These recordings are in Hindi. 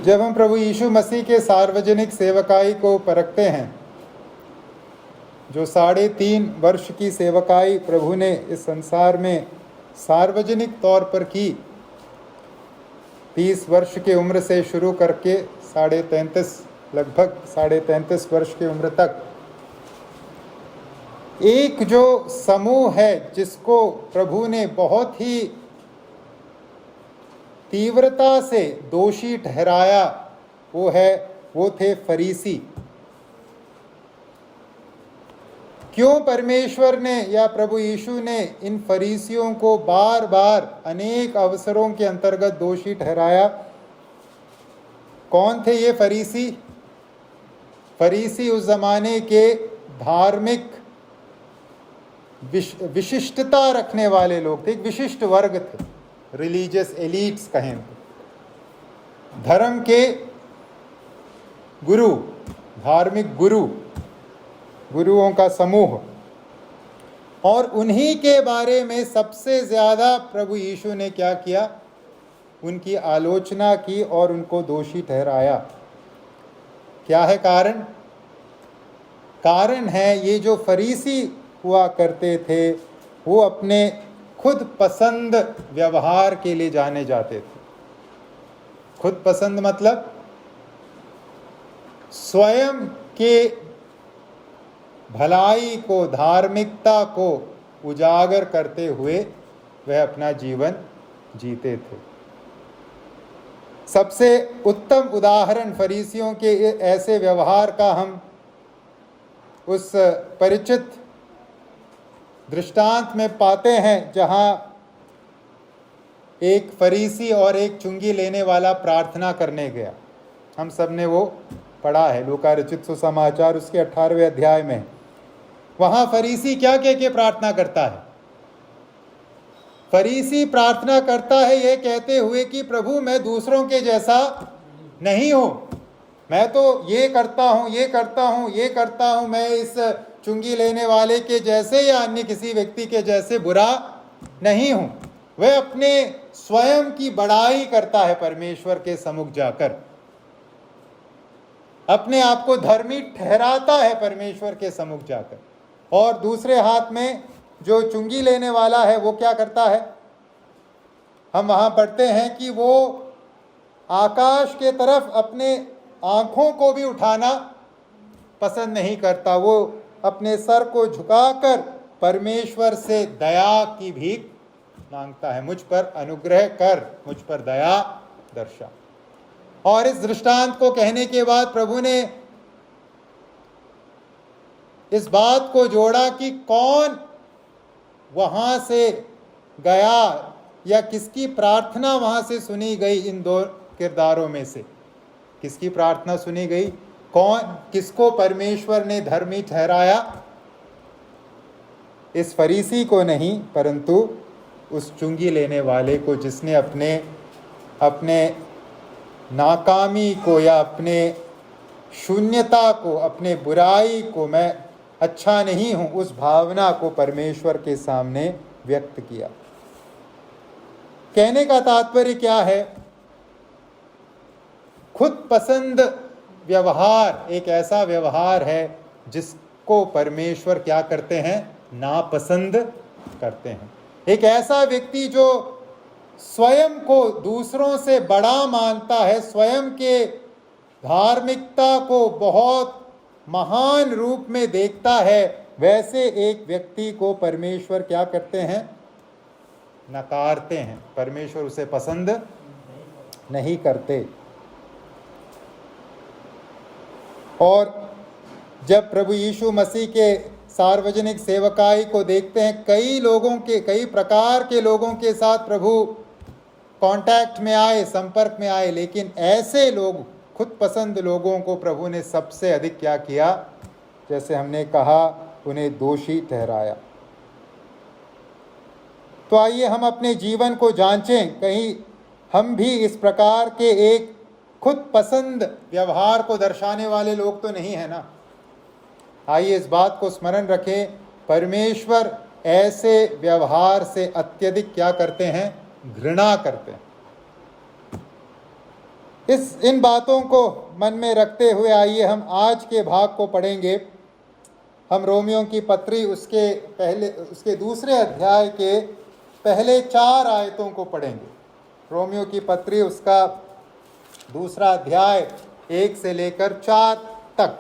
जब हम प्रभु यीशु मसीह के सार्वजनिक सेवकाई को परखते हैं, जो 3.5 वर्ष की सेवकाई प्रभु ने इस संसार में सार्वजनिक तौर पर की, 30 वर्ष की उम्र से शुरू करके लगभग 33.5 वर्ष की उम्र तक, एक जो समूह है जिसको प्रभु ने बहुत ही तीव्रता से दोषी ठहराया, वो थे फरीसी। क्यों परमेश्वर ने या प्रभु यीशु ने इन फरीसियों को बार बार अनेक अवसरों के अंतर्गत दोषी ठहराया? कौन थे ये फरीसी? फरीसी उस जमाने के धार्मिक विशिष्टता रखने वाले लोग थे, एक विशिष्ट वर्ग थे, रिलीजियस एलीट्स कहें तो, धर्म के गुरु, धार्मिक गुरुओं का समूह। और उन्हीं के बारे में सबसे ज़्यादा प्रभु यीशु ने क्या किया? उनकी आलोचना की और उनको दोषी ठहराया। क्या है कारण? कारण है ये जो फरीसी हुआ करते थे, वो अपने खुद पसंद व्यवहार के लिए जाने जाते थे। खुद पसंद मतलब स्वयं के भलाई को, धार्मिकता को उजागर करते हुए वह अपना जीवन जीते थे। सबसे उत्तम उदाहरण फरीसियों के ऐसे व्यवहार का हम उस परिचित दृष्टांत में पाते हैं, जहां एक फरीसी और एक चुंगी लेने वाला प्रार्थना करने गया। हम सब ने वो पढ़ा है, लूका रचित सुसमाचार उसके 18वें अध्याय में। वहां फरीसी क्या कह के प्रार्थना करता है? फरीसी प्रार्थना करता है ये कहते हुए कि प्रभु, मैं दूसरों के जैसा नहीं हूं, मैं तो ये करता हूं, मैं इस चुंगी लेने वाले के जैसे या अन्य किसी व्यक्ति के जैसे बुरा नहीं हूं। वह अपने स्वयं की बड़ाई करता है परमेश्वर के सम्मुख जाकर, अपने आप को धर्मी ठहराता है परमेश्वर के सम्मुख जाकर। और दूसरे हाथ में जो चुंगी लेने वाला है वो क्या करता है? हम वहां पढ़ते हैं कि वो आकाश के तरफ अपने आंखों को भी उठाना पसंद नहीं करता। वो अपने सर को झुकाकर परमेश्वर से दया की भीख मांगता है, मुझ पर अनुग्रह कर, मुझ पर दया दर्शा। और इस दृष्टांत को कहने के बाद प्रभु ने इस बात को जोड़ा कि कौन वहां से गया या किसकी प्रार्थना वहां से सुनी गई। इन दो किरदारों में से किसकी प्रार्थना सुनी गई? किसको परमेश्वर ने धर्मी ठहराया? इस फरीसी को नहीं, परंतु उस चुंगी लेने वाले को, जिसने अपने नाकामी को या अपने शून्यता को, अपने बुराई को, मैं अच्छा नहीं हूं, उस भावना को परमेश्वर के सामने व्यक्त किया। कहने का तात्पर्य क्या है? खुद पसंद व्यवहार एक ऐसा व्यवहार है जिसको परमेश्वर क्या करते हैं? नापसंद करते हैं। एक ऐसा व्यक्ति जो स्वयं को दूसरों से बड़ा मानता है, स्वयं के धार्मिकता को बहुत महान रूप में देखता है, वैसे एक व्यक्ति को परमेश्वर क्या करते हैं? नकारते हैं। परमेश्वर उसे पसंद नहीं करते। और जब प्रभु यीशु मसीह के सार्वजनिक सेवकाई को देखते हैं, कई प्रकार के लोगों के साथ प्रभु कांटेक्ट में आए, संपर्क में आए, लेकिन ऐसे लोग, खुद पसंद लोगों को प्रभु ने सबसे अधिक क्या किया? जैसे हमने कहा, उन्हें दोषी ठहराया। तो आइए हम अपने जीवन को जांचें, कहीं हम भी इस प्रकार के एक खुद पसंद व्यवहार को दर्शाने वाले लोग तो नहीं है ना। आइए इस बात को स्मरण रखें, परमेश्वर ऐसे व्यवहार से अत्यधिक क्या करते हैं? घृणा करते हैं। इन बातों को मन में रखते हुए आइए हम आज के भाग को पढ़ेंगे। हम रोमियों की पत्री उसके दूसरे अध्याय के पहले 4 आयतों को पढ़ेंगे। रोमियों की पत्री उसका दूसरा अध्याय 1 से लेकर 4 तक।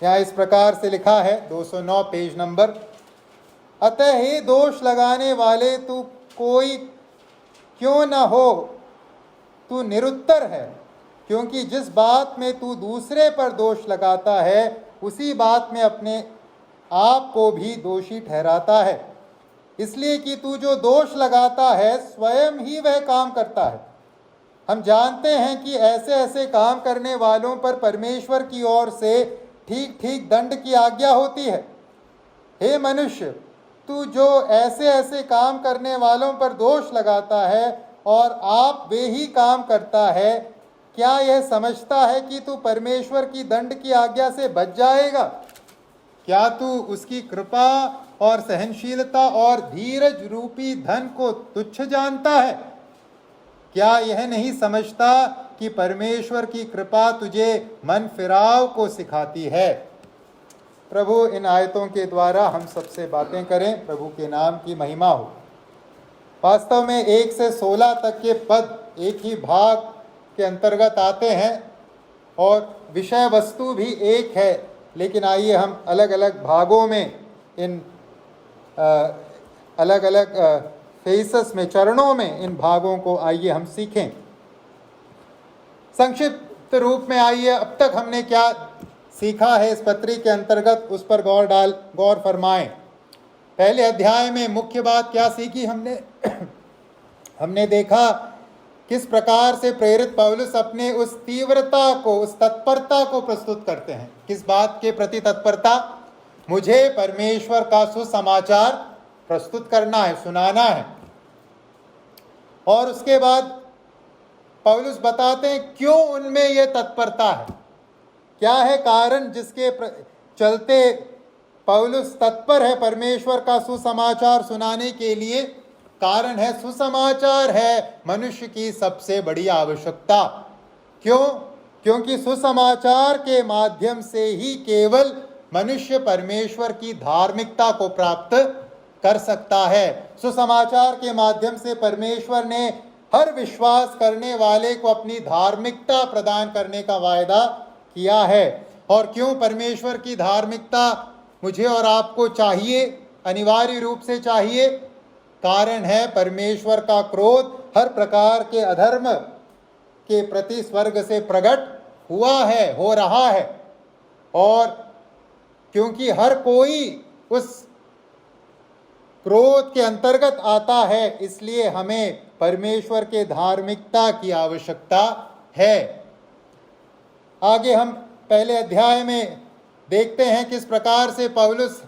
यहाँ इस प्रकार से लिखा है, 209 पेज नंबर। अतः हे दोष लगाने वाले, तू कोई क्यों न हो, तू निरुत्तर है, क्योंकि जिस बात में तू दूसरे पर दोष लगाता है उसी बात में अपने आप को भी दोषी ठहराता है। इसलिए कि तू जो दोष लगाता है स्वयं ही वह काम करता है। हम जानते हैं कि ऐसे ऐसे काम करने वालों पर परमेश्वर की ओर से ठीक ठीक दंड की आज्ञा होती है। हे मनुष्य, तू जो ऐसे ऐसे काम करने वालों पर दोष लगाता है और आप वे ही काम करता है, क्या यह समझता है कि तू परमेश्वर की दंड की आज्ञा से बच जाएगा? क्या तू उसकी कृपा और सहनशीलता और धीरज रूपी धन को तुच्छ जानता है? क्या यह नहीं समझता कि परमेश्वर की कृपा तुझे मन फिराव को सिखाती है? प्रभु इन आयतों के द्वारा हम सबसे बातें करें। प्रभु के नाम की महिमा हो। वास्तव में 1 से 16 तक के पद एक ही भाग के अंतर्गत आते हैं और विषय वस्तु भी एक है, लेकिन आइए हम अलग अलग भागों में इन अलग अलग फेसेस में, चरणों में इन भागों को आइए हम सीखें। संक्षिप्त रूप में आइए अब तक हमने क्या सीखा है इस पत्री के अंतर्गत, उस पर गौर फरमाएं। पहले अध्याय में मुख्य बात क्या सीखी हमने? हमने देखा किस प्रकार से प्रेरित पौलुस अपने उस तीव्रता को, उस तत्परता को प्रस्तुत करते हैं। किस बात के प्रति तत्परता? मुझे परमेश्वर का सुसमाचार प्रस्तुत करना है, सुनाना है। और उसके बाद पौलुस बताते हैं क्यों उनमें यह तत्परता है, क्या है कारण जिसके चलते पौलुस तत्पर है परमेश्वर का सुसमाचार सुनाने के लिए। कारण है, सुसमाचार है मनुष्य की सबसे बड़ी आवश्यकता। क्यों? क्योंकि सुसमाचार के माध्यम से ही केवल मनुष्य परमेश्वर की धार्मिकता को प्राप्त कर सकता है। सुसमाचार के माध्यम से परमेश्वर ने हर विश्वास करने वाले को अपनी धार्मिकता प्रदान करने का वायदा किया है। और क्यों परमेश्वर की धार्मिकता मुझे और आपको चाहिए, अनिवार्य रूप से चाहिए? कारण है परमेश्वर का क्रोध हर प्रकार के अधर्म के प्रति स्वर्ग से प्रकट हुआ है, हो रहा है। और क्योंकि हर कोई उस क्रोध के अंतर्गत आता है, इसलिए हमें परमेश्वर के धार्मिकता की आवश्यकता है। आगे हम पहले अध्याय में देखते हैं किस प्रकार से पौलुस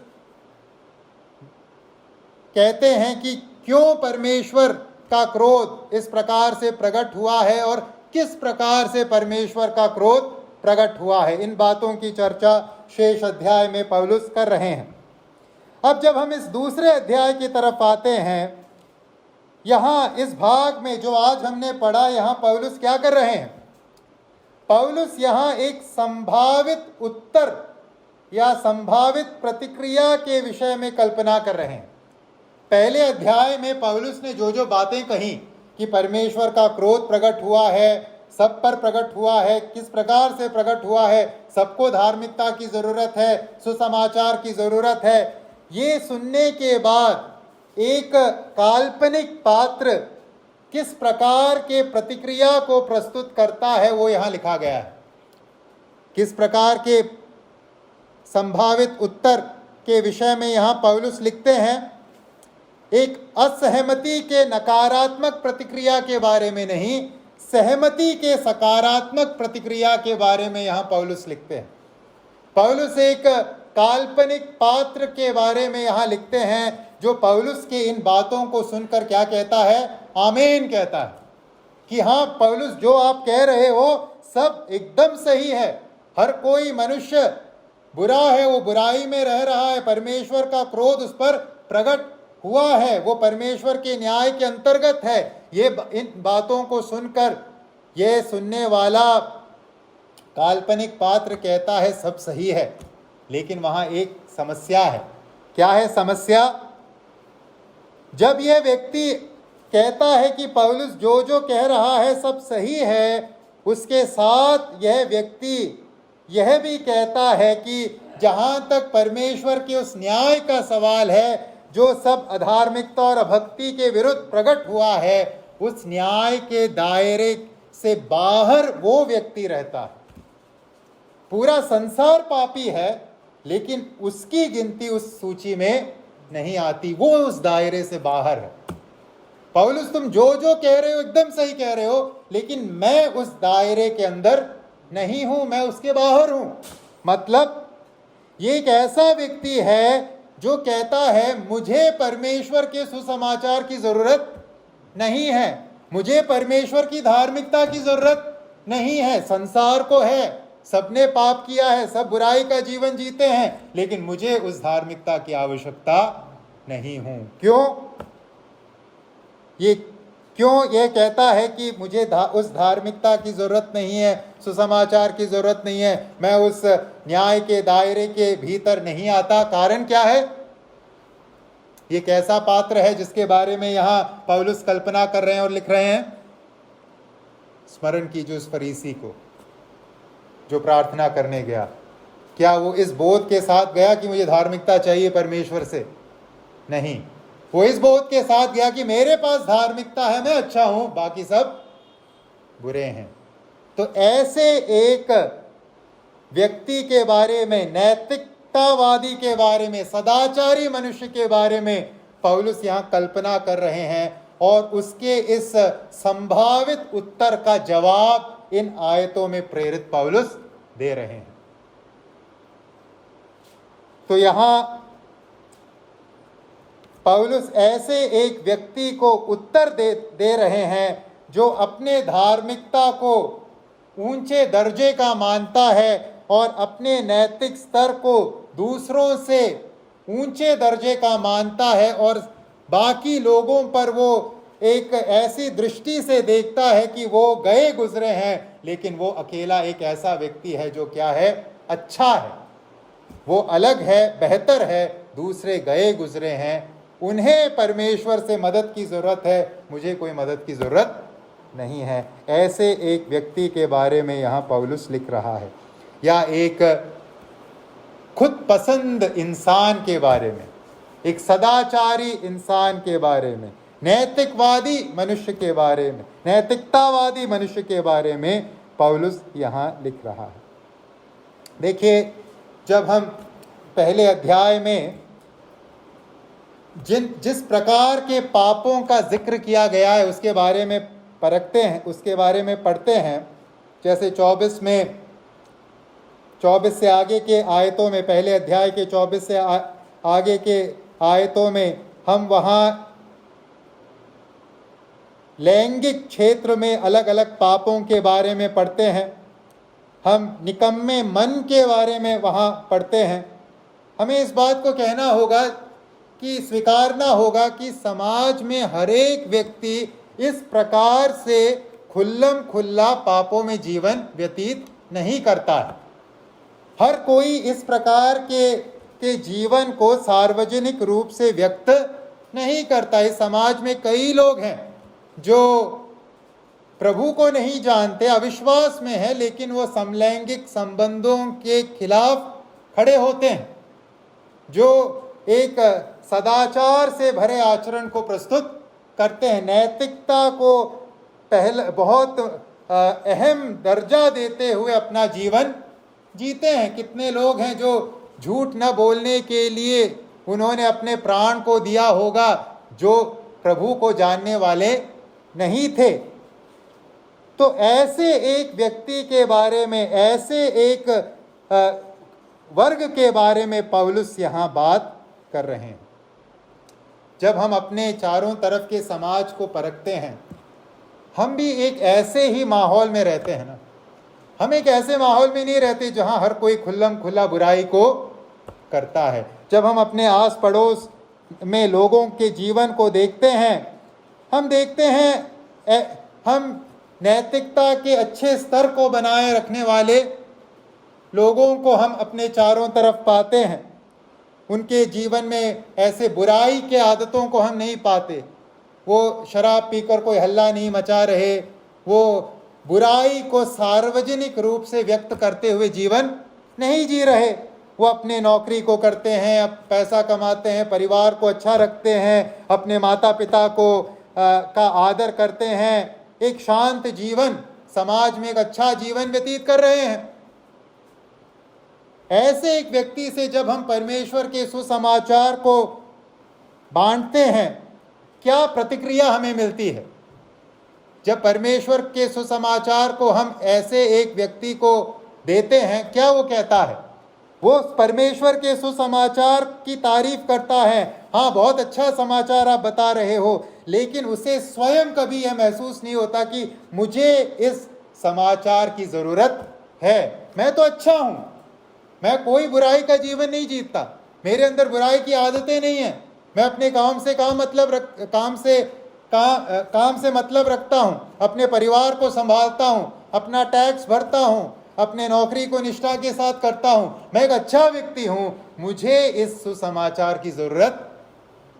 कहते हैं कि क्यों परमेश्वर का क्रोध इस प्रकार से प्रकट हुआ है और किस प्रकार से परमेश्वर का क्रोध प्रकट हुआ है। इन बातों की चर्चा शेष अध्याय में पौलुस कर रहे हैं। अब जब हम इस दूसरे अध्याय की तरफ आते हैं, यहाँ इस भाग में जो आज हमने पढ़ा, यहाँ पौलुस क्या कर रहे हैं? पौलुस यहाँ एक संभावित उत्तर या संभावित प्रतिक्रिया के विषय में कल्पना कर रहे हैं। पहले अध्याय में पौलुस ने जो जो बातें कही कि परमेश्वर का क्रोध प्रकट हुआ है, सब पर प्रकट हुआ है, किस प्रकार से प्रकट हुआ है, सबको धार्मिकता की जरूरत है, सुसमाचार की जरूरत है, ये सुनने के बाद एक काल्पनिक पात्र किस प्रकार के प्रतिक्रिया को प्रस्तुत करता है वो यहाँ लिखा गया है। किस प्रकार के संभावित उत्तर के विषय में यहाँ पौलुस लिखते हैं। एक असहमति के नकारात्मक प्रतिक्रिया के बारे में नहीं, सहमति के सकारात्मक प्रतिक्रिया के बारे में यहाँ पौलुस लिखते हैं। पौलुस एक काल्पनिक पात्र के बारे में यहाँ लिखते हैं जो पौलुस के इन बातों को सुनकर क्या कहता है? आमीन कहता है कि हाँ पौलुस जो आप कह रहे हो सब एकदम सही है। हर कोई मनुष्य बुरा है, वो बुराई में रह रहा है, परमेश्वर का क्रोध उस पर प्रकट हुआ है वो परमेश्वर के न्याय के अंतर्गत है। ये इन बातों को सुनकर ये सुनने वाला काल्पनिक पात्र कहता है सब सही है, लेकिन वहां एक समस्या है। क्या है समस्या? जब यह व्यक्ति कहता है कि पौलुस जो जो कह रहा है सब सही है, उसके साथ यह व्यक्ति यह भी कहता है कि जहां तक परमेश्वर के उस न्याय का सवाल है जो सब अधार्मिकता और अभक्ति के विरुद्ध प्रकट हुआ है, उस न्याय के दायरे से बाहर वो व्यक्ति रहता है। पूरा संसार पापी है, लेकिन उसकी गिनती उस सूची में नहीं आती, वो उस दायरे से बाहर है। पौलुस तुम जो जो कह रहे हो एकदम सही कह रहे हो, लेकिन मैं उस दायरे के अंदर नहीं हूं, मैं उसके बाहर हूं। मतलब ये एक ऐसा व्यक्ति है जो कहता है मुझे परमेश्वर के सुसमाचार की जरूरत नहीं है, मुझे परमेश्वर की धार्मिकता की जरूरत नहीं है। संसार को है, सबने पाप किया है, सब बुराई का जीवन जीते हैं, लेकिन मुझे उस धार्मिकता की आवश्यकता नहीं हूं। क्यों ये कहता है कि मुझे उस धार्मिकता की जरूरत नहीं है, सुसमाचार की जरूरत नहीं है, मैं उस न्याय के दायरे के भीतर नहीं आता? कारण क्या है? ये कैसा पात्र है जिसके बारे में यहां पौलुस कल्पना कर रहे हैं और लिख रहे हैं? स्मरण कीजिए उस फरीसी को जो प्रार्थना करने गया। क्या वो इस बोध के साथ गया कि मुझे धार्मिकता चाहिए परमेश्वर से? नहीं, वो इस बोध के साथ गया कि मेरे पास धार्मिकता है, मैं अच्छा हूं, बाकी सब बुरे हैं। तो ऐसे एक व्यक्ति के बारे में, नैतिकतावादी के बारे में, सदाचारी मनुष्य के बारे में पौलुस यहां कल्पना कर रहे हैं, और उसके इस संभावित उत्तर का जवाब इन आयतों में प्रेरित पौलुस दे रहे हैं। तो यहां पौलुस ऐसे एक व्यक्ति को उत्तर दे रहे हैं जो अपने धार्मिकता को ऊंचे दर्जे का मानता है और अपने नैतिक स्तर को दूसरों से ऊंचे दर्जे का मानता है, और बाकी लोगों पर वो एक ऐसी दृष्टि से देखता है कि वो गए गुजरे हैं, लेकिन वो अकेला एक ऐसा व्यक्ति है जो क्या है? अच्छा है, वो अलग है, बेहतर है, दूसरे गए गुजरे हैं, उन्हें परमेश्वर से मदद की ज़रूरत है, मुझे कोई मदद की ज़रूरत नहीं है। ऐसे एक व्यक्ति के बारे में यहाँ पौलुस लिख रहा है, या एक खुद पसंद इंसान के बारे में, एक सदाचारी इंसान के बारे में, नैतिकवादी मनुष्य के बारे में, नैतिकतावादी मनुष्य के बारे में पौलुस यहाँ लिख रहा है। देखिए, जब हम पहले अध्याय में जिस प्रकार के पापों का जिक्र किया गया है उसके बारे में परखते हैं, उसके बारे में पढ़ते हैं, जैसे 24 से आगे के आयतों में, पहले अध्याय के 24 से आगे के आयतों में हम वहाँ लैंगिक क्षेत्र में अलग अलग पापों के बारे में पढ़ते हैं, हम निकम्मे मन के बारे में वहाँ पढ़ते हैं। हमें इस बात को कहना होगा कि स्वीकारना होगा कि समाज में हर एक व्यक्ति इस प्रकार से खुल्लम खुल्ला पापों में जीवन व्यतीत नहीं करता है। हर कोई इस प्रकार के जीवन को सार्वजनिक रूप से व्यक्त नहीं करता। इस समाज में कई लोग हैं जो प्रभु को नहीं जानते, अविश्वास में है, लेकिन वो समलैंगिक संबंधों के खिलाफ खड़े होते हैं, जो एक सदाचार से भरे आचरण को प्रस्तुत करते हैं, नैतिकता को बहुत अहम दर्जा देते हुए अपना जीवन जीते हैं। कितने लोग हैं जो झूठ न बोलने के लिए उन्होंने अपने प्राण को दिया होगा, जो प्रभु को जानने वाले नहीं थे। तो ऐसे एक व्यक्ति के बारे में, ऐसे एक वर्ग के बारे में पौलुस यहाँ बात कर रहे हैं। जब हम अपने चारों तरफ के समाज को परखते हैं, हम भी एक ऐसे ही माहौल में रहते हैं ना। हम एक ऐसे माहौल में नहीं रहते जहां हर कोई खुल्लम खुल्ला बुराई को करता है। जब हम अपने आस पड़ोस में लोगों के जीवन को देखते हैं, हम देखते हैं हम नैतिकता के अच्छे स्तर को बनाए रखने वाले लोगों को हम अपने चारों तरफ पाते हैं। उनके जीवन में ऐसे बुराई के आदतों को हम नहीं पाते। वो शराब पीकर कोई हल्ला नहीं मचा रहे, वो बुराई को सार्वजनिक रूप से व्यक्त करते हुए जीवन नहीं जी रहे। वो अपने नौकरी को करते हैं, पैसा कमाते हैं, परिवार को अच्छा रखते हैं, अपने माता पिता को का आदर करते हैं, एक शांत जीवन, समाज में एक अच्छा जीवन व्यतीत कर रहे हैं। ऐसे एक व्यक्ति से जब हम परमेश्वर के सुसमाचार को बांटते हैं, क्या प्रतिक्रिया हमें मिलती है? जब परमेश्वर के सुसमाचार को हम ऐसे एक व्यक्ति को देते हैं, क्या वो कहता है? वो परमेश्वर के सुसमाचार की तारीफ करता है, हाँ बहुत अच्छा समाचार आप बता रहे हो, लेकिन उसे स्वयं कभी यह महसूस नहीं होता कि मुझे इस समाचार की ज़रूरत है। मैं तो अच्छा हूँ, मैं कोई बुराई का जीवन नहीं जीता, मेरे अंदर बुराई की आदतें नहीं हैं, मैं अपने काम से मतलब रखता हूँ, अपने परिवार को संभालता हूँ, अपना टैक्स भरता हूँ, अपने नौकरी को निष्ठा के साथ करता हूँ, मैं एक अच्छा व्यक्ति हूँ, मुझे इस सुसमाचार की ज़रूरत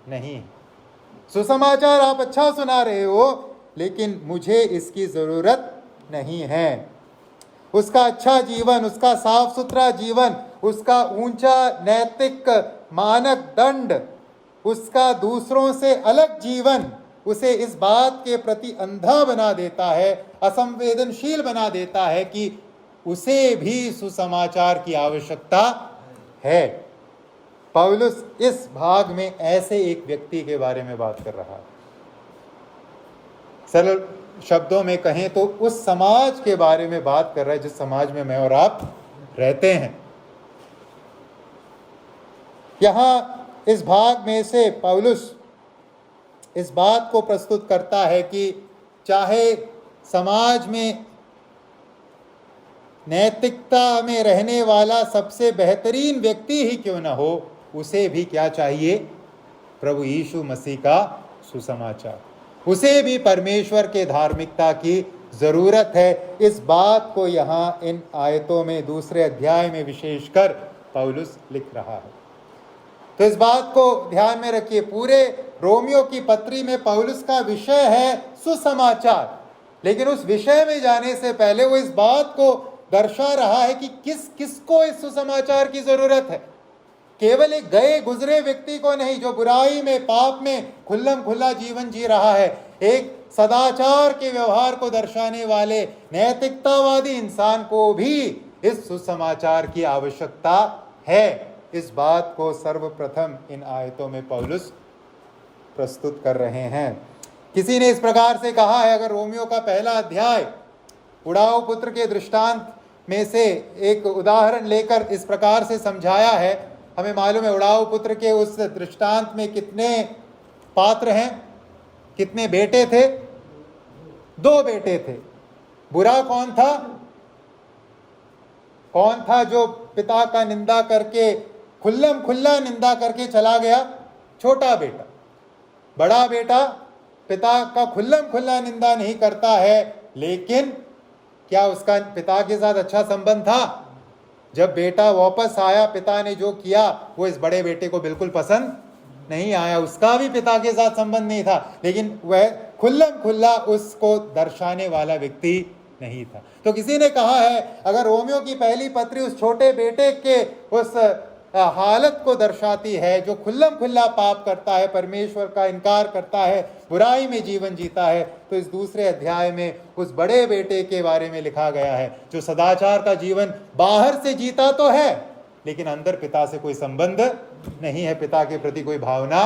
नहीं। सुसमाचार आप अच्छा सुना रहे हो, लेकिन मुझे इसकी ज़रूरत नहीं है। उसका अच्छा जीवन, उसका साफ सुथरा जीवन, उसका ऊंचा नैतिक मानक दंड, उसका दूसरों से अलग जीवन उसे इस बात के प्रति अंधा बना देता है, असंवेदनशील बना देता है कि उसे भी सुसमाचार की आवश्यकता है। पौलुस इस भाग में ऐसे एक व्यक्ति के बारे में बात कर रहा है। सरल शब्दों में कहें तो उस समाज के बारे में बात कर रहा है जिस समाज में मैं और आप रहते हैं। यहां इस भाग में से पौलुस इस बात को प्रस्तुत करता है कि चाहे समाज में नैतिकता में रहने वाला सबसे बेहतरीन व्यक्ति ही क्यों न हो, उसे भी क्या चाहिए? प्रभु यीशु मसीह का सुसमाचार, उसे भी परमेश्वर के धार्मिकता की ज़रूरत है। इस बात को यहाँ इन आयतों में दूसरे अध्याय में विशेषकर पौलुस लिख रहा है। तो इस बात को ध्यान में रखिए, पूरे रोमियो की पत्री में पौलुस का विषय है सुसमाचार, लेकिन उस विषय में जाने से पहले वो इस बात को दर्शा रहा है कि किसको इस सुसमाचार की ज़रूरत है। केवल एक गए गुजरे व्यक्ति को नहीं, जो बुराई में, पाप में खुल्लम खुल्ला जीवन जी रहा है, एक सदाचार के व्यवहार को दर्शाने वाले नैतिकतावादी इंसान को भी इस सुसमाचार की आवश्यकता है। इस बात को सर्वप्रथम इन आयतों में पौलुस प्रस्तुत कर रहे हैं। किसी ने इस प्रकार से कहा है, अगर रोमियो का पहला अध्याय उड़ाऊ पुत्र के दृष्टांत में से एक उदाहरण लेकर इस प्रकार से समझाया है, हमें मालूम है उड़ाऊ पुत्र के उस दृष्टांत में कितने पात्र हैं, कितने बेटे थे? 2 बेटे थे। बुरा कौन था? कौन था जो पिता का निंदा करके, खुल्लम खुल्ला निंदा करके चला गया? छोटा बेटा। बड़ा बेटा पिता का खुल्लम खुल्ला निंदा नहीं करता है, लेकिन क्या उसका पिता के साथ अच्छा संबंध था? जब बेटा वापस आया, पिता ने जो किया वो इस बड़े बेटे को बिल्कुल पसंद नहीं आया। उसका भी पिता के साथ संबंध नहीं था, लेकिन वह खुल्लम खुल्ला उसको दर्शाने वाला व्यक्ति नहीं था। तो किसी ने कहा है, अगर रोमियो की पहली पत्री उस छोटे बेटे के उस हालत को दर्शाती है जो खुल्लम खुल्ला पाप करता है, परमेश्वर का इनकार करता है, बुराई में जीवन जीता है, तो इस दूसरे अध्याय में उस बड़े बेटे के बारे में लिखा गया है जो सदाचार का जीवन बाहर से जीता तो है, लेकिन अंदर पिता से कोई संबंध नहीं है, पिता के प्रति कोई भावना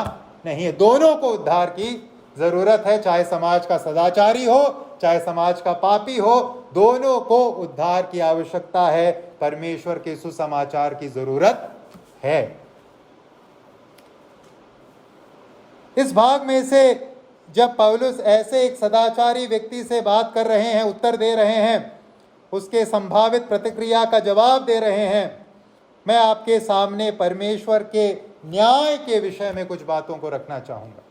नहीं है। दोनों को उद्धार की जरूरत है, चाहे समाज का सदाचारी हो चाहे समाज का पापी हो, दोनों को उद्धार की आवश्यकता है। परमेश्वर के सुसमाचार की जरूरत है। इस भाग में से जब पौलुस ऐसे एक सदाचारी व्यक्ति से बात कर रहे हैं, उत्तर दे रहे हैं, उसके संभावित प्रतिक्रिया का जवाब दे रहे हैं, मैं आपके सामने परमेश्वर के न्याय के विषय में कुछ बातों को रखना चाहूंगा,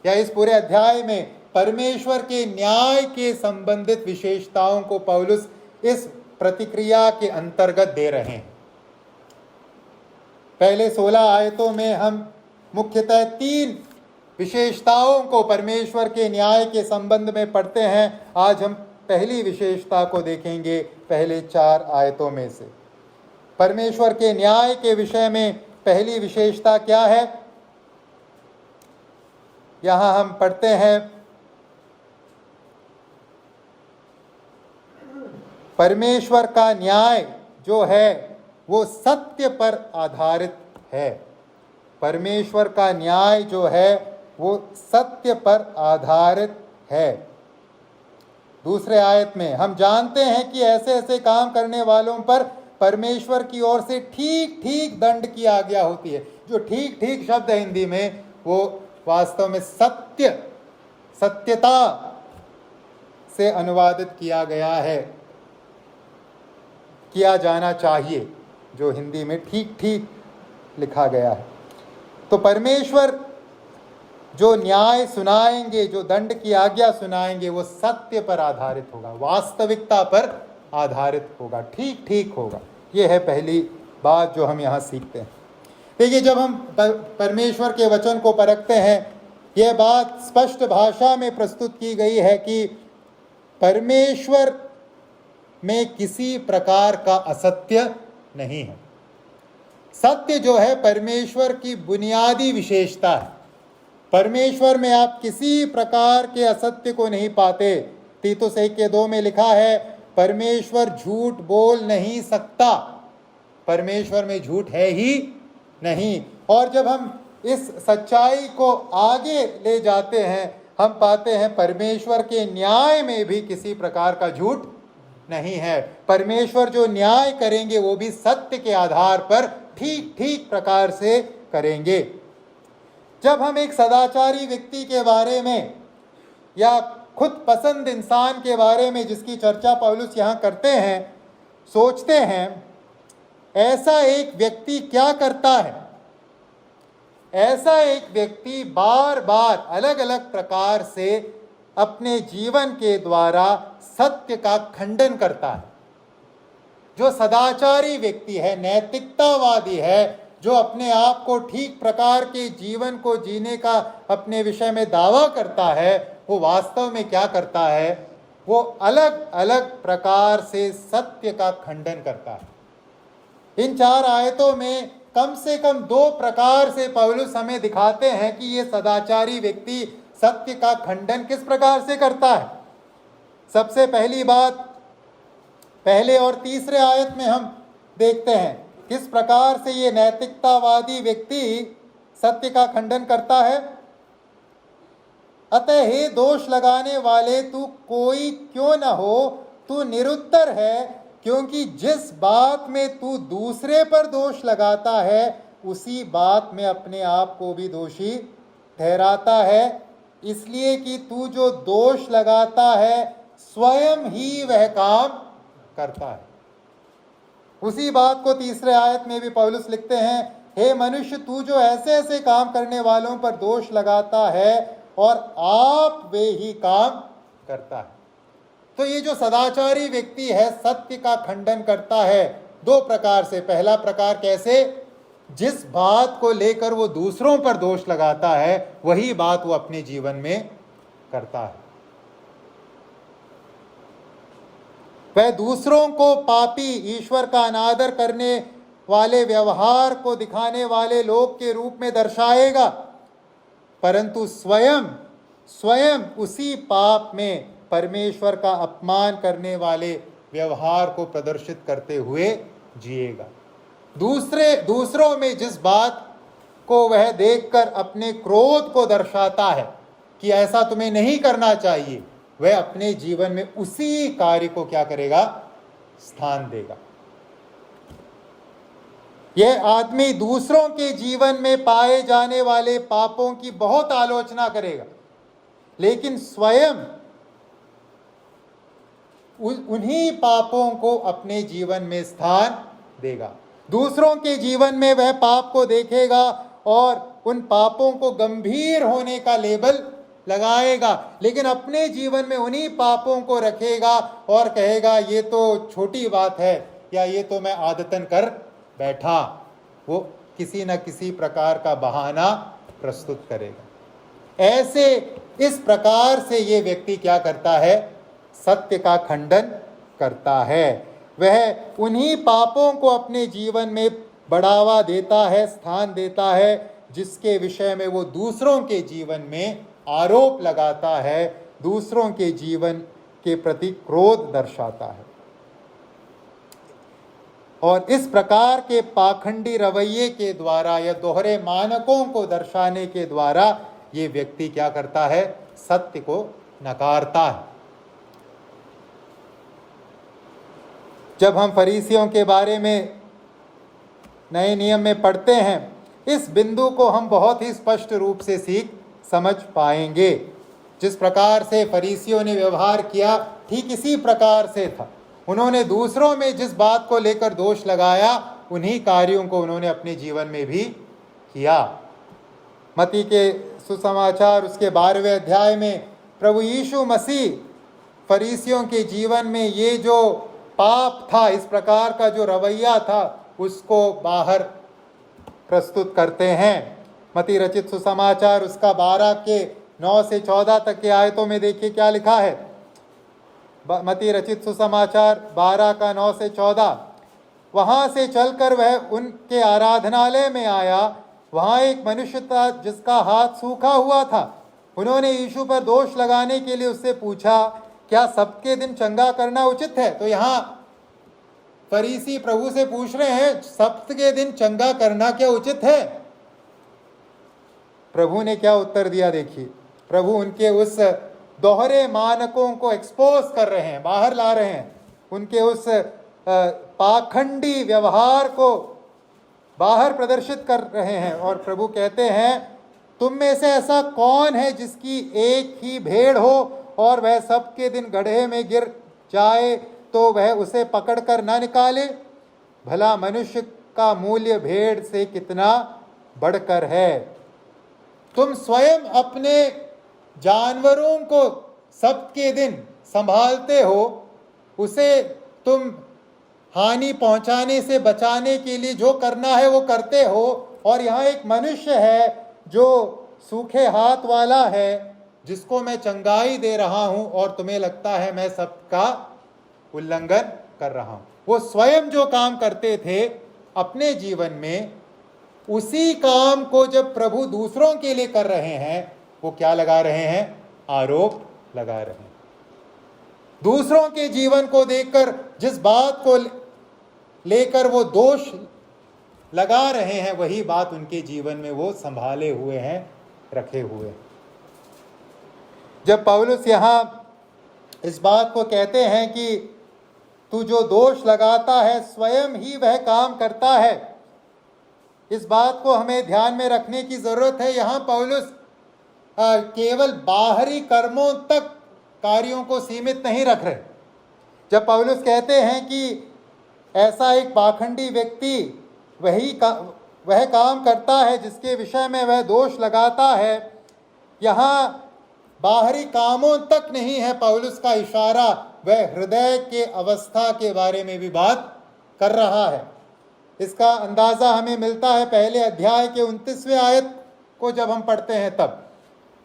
या इस पूरे अध्याय में परमेश्वर के न्याय के संबंधित विशेषताओं को पौलुस इस प्रतिक्रिया के अंतर्गत दे रहे हैं। पहले 16 आयतों में हम मुख्यतः 3 विशेषताओं को परमेश्वर के न्याय के संबंध में पढ़ते हैं। आज हम पहली विशेषता को देखेंगे पहले 4 आयतों में से। परमेश्वर के न्याय के विषय में पहली विशेषता क्या है? यहां हम पढ़ते हैं, परमेश्वर का न्याय जो है वो सत्य पर आधारित है। परमेश्वर का न्याय जो है वो सत्य पर आधारित है। दूसरे आयत में हम जानते हैं कि ऐसे ऐसे काम करने वालों पर परमेश्वर की ओर से ठीक ठीक दंड की आज्ञा होती है। जो ठीक ठीक शब्द है हिंदी में, वो वास्तव में सत्य, सत्यता से अनुवादित किया गया है, किया जाना चाहिए, जो हिंदी में ठीक ठीक लिखा गया है। तो परमेश्वर जो न्याय सुनाएंगे, जो दंड की आज्ञा सुनाएंगे, वो सत्य पर आधारित होगा, वास्तविकता पर आधारित होगा, ठीक ठीक होगा। ये है पहली बात जो हम यहाँ सीखते हैं। देखिए, जब हम परमेश्वर के वचन को परखते हैं, यह बात स्पष्ट भाषा में प्रस्तुत की गई है कि परमेश्वर में किसी प्रकार का असत्य नहीं है। सत्य जो है परमेश्वर की बुनियादी विशेषता है। परमेश्वर में आप किसी प्रकार के असत्य को नहीं पाते। तीतुस 1:2 में लिखा है, परमेश्वर झूठ बोल नहीं सकता। परमेश्वर में झूठ है ही नहीं। और जब हम इस सच्चाई को आगे ले जाते हैं, हम पाते हैं परमेश्वर के न्याय में भी किसी प्रकार का झूठ नहीं है। परमेश्वर जो न्याय करेंगे वो भी सत्य के आधार पर ठीक ठीक प्रकार से करेंगे। जब हम एक सदाचारी व्यक्ति के बारे में या खुद पसंद इंसान के बारे में जिसकी चर्चा पौलुस यहाँ करते हैं, सोचते हैं ऐसा एक व्यक्ति क्या करता है। ऐसा एक व्यक्ति बार बार अलग अलग प्रकार से अपने जीवन के द्वारा सत्य का खंडन करता है। जो सदाचारी व्यक्ति है, नैतिकतावादी है, जो अपने आप को ठीक प्रकार के जीवन को जीने का अपने विषय में दावा करता है, वो वास्तव में क्या करता है? वो अलग अलग प्रकार से सत्य का खंडन करता है। इन 4 आयतों में कम से कम 2 प्रकार से पौलुस हमें दिखाते हैं कि ये सदाचारी व्यक्ति सत्य का खंडन किस प्रकार से करता है। सबसे पहली बात, पहले और तीसरे आयत में हम देखते हैं किस प्रकार से ये नैतिकतावादी व्यक्ति सत्य का खंडन करता है। अतः हे दोष लगाने वाले, तू कोई क्यों न हो, तू निरुत्तर है, क्योंकि जिस बात में तू दूसरे पर दोष लगाता है उसी बात में अपने आप को भी दोषी ठहराता है। इसलिए कि तू जो दोष लगाता है स्वयं ही वह काम करता है। उसी बात को तीसरे आयत में भी पौलुस लिखते हैं, हे मनुष्य, तू जो ऐसे ऐसे काम करने वालों पर दोष लगाता है और आप वे ही काम करता है। तो ये जो सदाचारी व्यक्ति है सत्य का खंडन करता है 2 प्रकार से। पहला प्रकार कैसे? जिस बात को लेकर वो दूसरों पर दोष लगाता है वही बात वो अपने जीवन में करता है। वह दूसरों को पापी, ईश्वर का अनादर करने वाले व्यवहार को दिखाने वाले लोग के रूप में दर्शाएगा, परंतु स्वयं उसी पाप में परमेश्वर का अपमान करने वाले व्यवहार को प्रदर्शित करते हुए जिएगा। दूसरों में जिस बात को वह देखकर अपने क्रोध को दर्शाता है कि ऐसा तुम्हें नहीं करना चाहिए, वह अपने जीवन में उसी कार्य को क्या करेगा? स्थान देगा। यह आदमी दूसरों के जीवन में पाए जाने वाले पापों की बहुत आलोचना करेगा, लेकिन स्वयं उन्हीं पापों को अपने जीवन में स्थान देगा। दूसरों के जीवन में वह पाप को देखेगा और उन पापों को गंभीर होने का लेबल लगाएगा, लेकिन अपने जीवन में उन्हीं पापों को रखेगा और कहेगा ये तो छोटी बात है, या ये तो मैं आदतन कर बैठा। वो किसी न किसी प्रकार का बहाना प्रस्तुत करेगा। ऐसे इस प्रकार से ये व्यक्ति क्या करता है? सत्य का खंडन करता है। वह उन्हीं पापों को अपने जीवन में बढ़ावा देता है, स्थान देता है, जिसके विषय में वो दूसरों के जीवन में आरोप लगाता है, दूसरों के जीवन के प्रति क्रोध दर्शाता है। और इस प्रकार के पाखंडी रवैये के द्वारा या दोहरे मानकों को दर्शाने के द्वारा ये व्यक्ति क्या करता है? सत्य को नकारता है। जब हम फरीसियों के बारे में नए नियम में पढ़ते हैं, इस बिंदु को हम बहुत ही स्पष्ट रूप से सीख समझ पाएंगे। जिस प्रकार से फरीसियों ने व्यवहार किया, ठीक इसी प्रकार से था। उन्होंने दूसरों में जिस बात को लेकर दोष लगाया, उन्हीं कार्यों को उन्होंने अपने जीवन में भी किया। मत्ती के सुसमाचार उसके 12वें अध्याय में प्रभु यीशु मसीह फरीसियों के जीवन में ये जो पाप था, इस प्रकार का जो रवैया था, उसको बाहर प्रस्तुत करते हैं। मत्ती रचित सुसमाचार उसका 12 के 9 से 14 तक के आयतों में देखिए क्या लिखा है। मत्ती रचित सुसमाचार 12 का 9 से 14। वहां से चलकर वह उनके आराधनालय में आया। वहां एक मनुष्य था जिसका हाथ सूखा हुआ था। उन्होंने यीशु पर दोष लगाने के लिए उससे पूछा, क्या सबके दिन चंगा करना उचित है? तो यहाँ फरीसी प्रभु से पूछ रहे हैं, सप्त के दिन चंगा करना क्या उचित है? प्रभु ने क्या उत्तर दिया देखिए। प्रभु उनके उस दोहरे मानकों को एक्सपोज कर रहे हैं, बाहर ला रहे हैं। उनके उस पाखंडी व्यवहार को बाहर प्रदर्शित कर रहे हैं। और प्रभु कहते हैं, तुम में से ऐसा कौन है जिसकी एक ही भेड़ हो और वह सबके दिन गड्ढे में गिर जाए तो वह उसे पकड़कर ना निकाले? भला मनुष्य का मूल्य भेड़ से कितना बढ़कर है। तुम स्वयं अपने जानवरों को सबके दिन संभालते हो, उसे तुम हानि पहुंचाने से बचाने के लिए जो करना है वो करते हो, और यहाँ एक मनुष्य है जो सूखे हाथ वाला है, जिसको मैं चंगाई दे रहा हूं, और तुम्हें लगता है मैं सबका उल्लंघन कर रहा हूं। वो स्वयं जो काम करते थे अपने जीवन में, उसी काम को जब प्रभु दूसरों के लिए कर रहे हैं, वो क्या लगा रहे हैं? आरोप लगा रहे हैं। दूसरों के जीवन को देखकर जिस बात को लेकर वो दोष लगा रहे हैं, वही बात उनके जीवन में वो संभाले हुए हैं, रखे हुए हैं। जब पौलुस यहाँ इस बात को कहते हैं कि तू जो दोष लगाता है स्वयं ही वह काम करता है, इस बात को हमें ध्यान में रखने की जरूरत है। यहाँ पौलुस केवल बाहरी कर्मों तक कार्यों को सीमित नहीं रख रहे। जब पौलुस कहते हैं कि ऐसा एक पाखंडी व्यक्ति वह काम करता है जिसके विषय में वह दोष लगाता है, यहाँ बाहरी कामों तक नहीं है पौलुस का इशारा, वह हृदय के अवस्था के बारे में भी बात कर रहा है। इसका अंदाज़ा हमें मिलता है पहले अध्याय के 29वें आयत को जब हम पढ़ते हैं। तब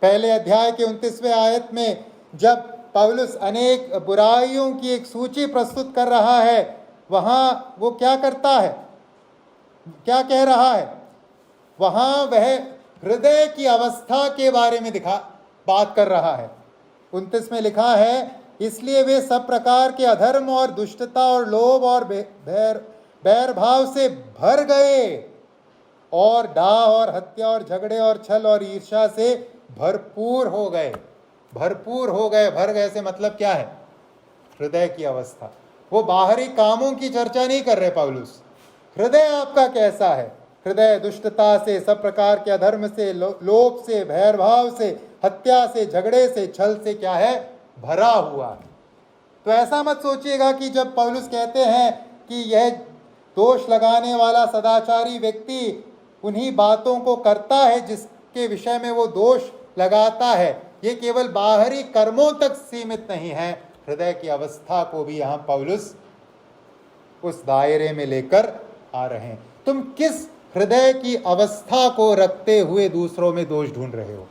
पहले अध्याय के 29वें आयत में जब पौलुस अनेक बुराइयों की एक सूची प्रस्तुत कर रहा है, वहाँ वो क्या करता है, क्या कह रहा है? वहाँ वह हृदय की अवस्था के बारे में बात कर रहा है। 29 में लिखा है, इसलिए वे सब प्रकार के अधर्म और दुष्टता और लोभ और बैर भाव से भर गए, और डाह और हत्या और झगड़े और छल और ईर्ष्या से भरपूर हो गए। भरपूर हो गए, भर गए से मतलब क्या है? हृदय की अवस्था। वो बाहरी कामों की चर्चा नहीं कर रहे पौलुस। हृदय आपका कैसा है? हृदय दुष्टता से, सब प्रकार के अधर्म से, लोभ से, भैरभाव से, हत्या से, झगड़े से, छल से क्या है? भरा हुआ है। तो ऐसा मत सोचिएगा कि जब पौलुस कहते हैं कि यह दोष लगाने वाला सदाचारी व्यक्ति उन्हीं बातों को करता है जिसके विषय में वो दोष लगाता है। ये केवल बाहरी कर्मों तक सीमित नहीं है, हृदय की अवस्था को भी यहाँ पौलुस उस दायरे में लेकर आ रहे हैं। तुम किस हृदय की अवस्था को रखते हुए दूसरों में दोष ढूंढ रहे हो?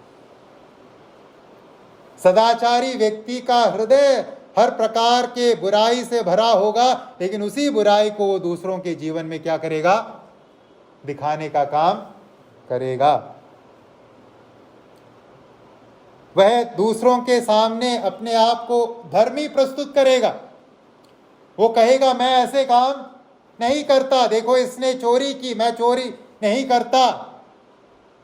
सदाचारी व्यक्ति का हृदय हर प्रकार के बुराई से भरा होगा, लेकिन उसी बुराई को वो दूसरों के जीवन में क्या करेगा? दिखाने का काम करेगा। वह दूसरों के सामने अपने आप को धर्मी प्रस्तुत करेगा। वो कहेगा मैं ऐसे काम नहीं करता, देखो इसने चोरी की, मैं चोरी नहीं करता।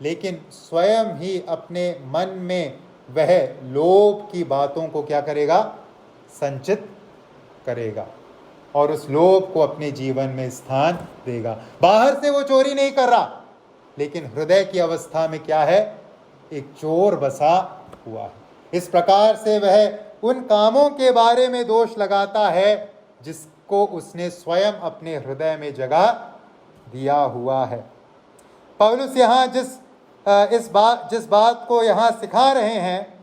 लेकिन स्वयं ही अपने मन में वह लोभ की बातों को क्या करेगा? संचित करेगा और उस लोभ को अपने जीवन में स्थान देगा। बाहर से वो चोरी नहीं कर रहा, लेकिन हृदय की अवस्था में क्या है? एक चोर बसा हुआ है। इस प्रकार से वह उन कामों के बारे में दोष लगाता है जिसको उसने स्वयं अपने हृदय में जगह दिया हुआ है। पौलुस यहाँ जिस बात को यहाँ सिखा रहे हैं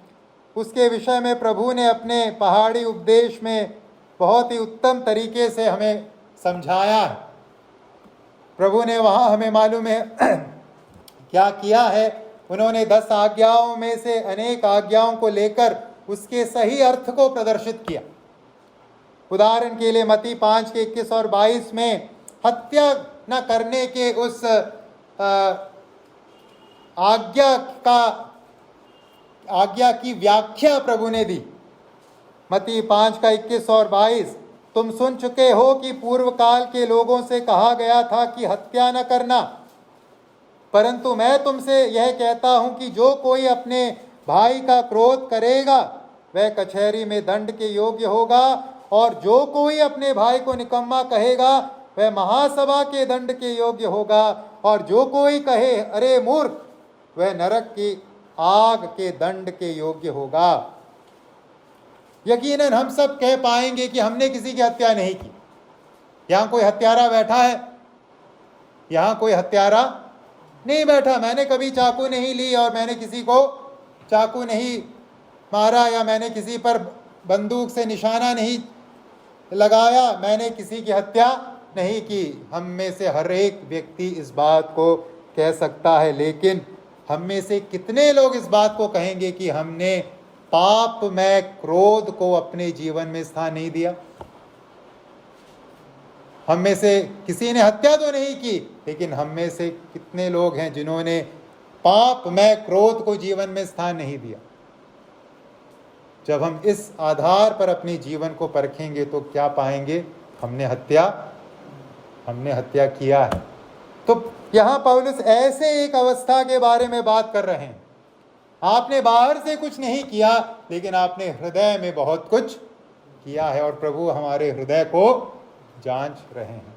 उसके विषय में प्रभु ने अपने पहाड़ी उपदेश में बहुत ही उत्तम तरीके से हमें समझाया है। प्रभु ने वहाँ हमें मालूम है क्या किया है। उन्होंने 10 आज्ञाओं में से अनेक आज्ञाओं को लेकर उसके सही अर्थ को प्रदर्शित किया। उदाहरण के लिए मत्ती 5 के 21 और 22 में हत्या न करने के उस आज्ञा की व्याख्या प्रभु ने दी। मत्ती 5 का 21 और 22, तुम सुन चुके हो कि पूर्व काल के लोगों से कहा गया था कि हत्या न करना, परंतु मैं तुमसे यह कहता हूं कि जो कोई अपने भाई का क्रोध करेगा वह कचहरी में दंड के योग्य होगा, और जो कोई अपने भाई को निकम्मा कहेगा वह महासभा के दंड के योग्य होगा, और जो कोई कहे अरे मूर्ख वह नरक की आग के दंड के योग्य होगा। यकीनन हम सब कह पाएंगे कि हमने किसी की हत्या नहीं की। यहाँ कोई हत्यारा बैठा है? यहाँ कोई हत्यारा नहीं बैठा। मैंने कभी चाकू नहीं ली और मैंने किसी को चाकू नहीं मारा, या मैंने किसी पर बंदूक से निशाना नहीं लगाया, मैंने किसी की हत्या नहीं की। हम में से हर एक व्यक्ति इस बात को कह सकता है, लेकिन हम में से कितने लोग इस बात को कहेंगे कि हमने पाप में क्रोध को अपने जीवन में स्थान नहीं दिया? हम में से किसी ने हत्या तो नहीं की, लेकिन हम में से कितने लोग हैं जिन्होंने पाप में क्रोध को जीवन में स्थान नहीं दिया? जब हम इस आधार पर अपने जीवन को परखेंगे तो क्या पाएंगे? हमने हत्या किया है। तो यहाँ पौलुस ऐसे एक अवस्था के बारे में बात कर रहे हैं। आपने बाहर से कुछ नहीं किया, लेकिन आपने हृदय में बहुत कुछ किया है, और प्रभु हमारे हृदय को जांच रहे हैं।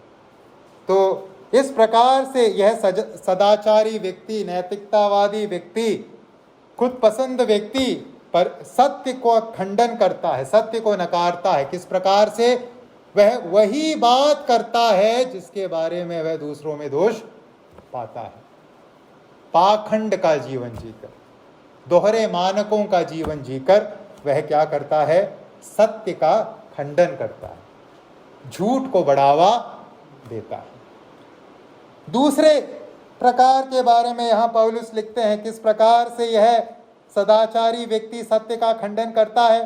तो इस प्रकार से यह सदाचारी व्यक्ति, नैतिकतावादी व्यक्ति, खुद पसंद व्यक्ति पर सत्य को खंडन करता है, सत्य को नकारता है। किस प्रकार से? वह वही बात करता है जिसके बारे में वह दूसरों में दोष पाता है। पाखंड का जीवन जीकर, दोहरे मानकों का जीवन जीकर वह क्या करता है? सत्य का खंडन करता है, झूठ को बढ़ावा देता है। दूसरे प्रकार के बारे में यहाँ पौलुस लिखते हैं किस प्रकार से यह सदाचारी व्यक्ति सत्य का खंडन करता है।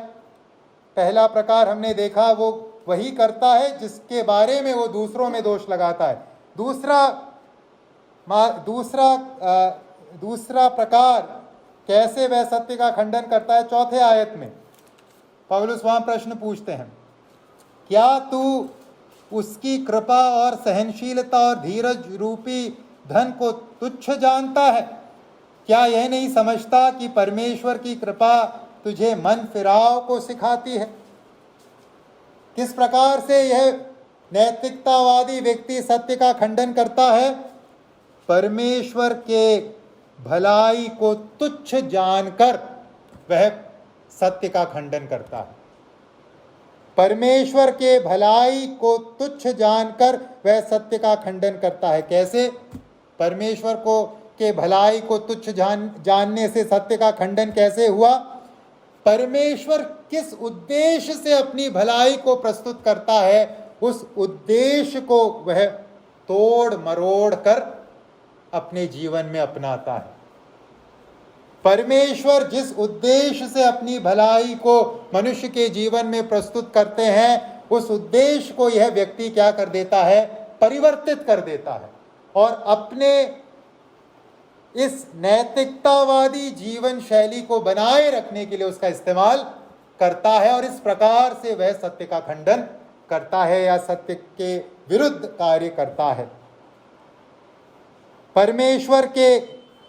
पहला प्रकार हमने देखा, वो वही करता है जिसके बारे में वो दूसरों में दोष लगाता है। दूसरा प्रकार कैसे वह सत्य का खंडन करता है? चौथे आयत में पौलुस वहां प्रश्न पूछते हैं, क्या तू उसकी कृपा और सहनशीलता और धीरज रूपी धन को तुच्छ जानता है? क्या यह नहीं समझता कि परमेश्वर की कृपा तुझे मन फिराव को सिखाती है? किस प्रकार से यह नैतिकतावादी व्यक्ति सत्य का खंडन करता है? परमेश्वर के भलाई को तुच्छ जानकर वह सत्य का खंडन करता है। परमेश्वर के भलाई को तुच्छ जानकर वह सत्य का खंडन करता है। कैसे? परमेश्वर को के भलाई को तुच्छ जानने से सत्य का खंडन कैसे हुआ? परमेश्वर किस उद्देश्य से अपनी भलाई को प्रस्तुत करता है, उस उद्देश्य को वह तोड़ मरोड़ कर अपने जीवन में अपनाता है। परमेश्वर जिस उद्देश्य से अपनी भलाई को मनुष्य के जीवन में प्रस्तुत करते हैं, उस उद्देश्य को यह व्यक्ति क्या कर देता है? परिवर्तित कर देता है और अपने इस नैतिकतावादी जीवन शैली को बनाए रखने के लिए उसका इस्तेमाल करता है और इस प्रकार से वह सत्य का खंडन करता है या सत्य के विरुद्ध कार्य करता है।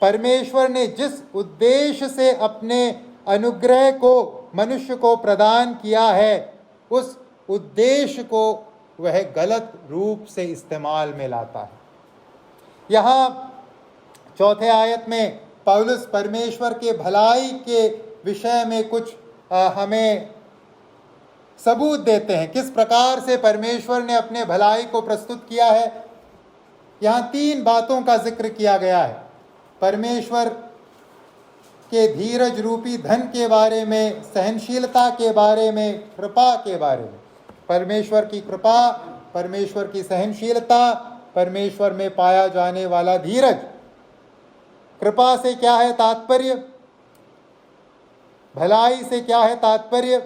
परमेश्वर ने जिस उद्देश्य से अपने अनुग्रह को मनुष्य को प्रदान किया है, उस उद्देश्य को वह गलत रूप से इस्तेमाल में लाता है। यहाँ चौथे आयत में पौलुस परमेश्वर के भलाई के विषय में कुछ हमें सबूत देते हैं, किस प्रकार से परमेश्वर ने अपने भलाई को प्रस्तुत किया है। यहाँ 3 बातों का जिक्र किया गया है। परमेश्वर के धीरज रूपी धन के बारे में, सहनशीलता के बारे में, कृपा के बारे में। परमेश्वर की कृपा, परमेश्वर की सहनशीलता, परमेश्वर में पाया जाने वाला धीरज। कृपा से क्या है तात्पर्य? भलाई से क्या है तात्पर्य?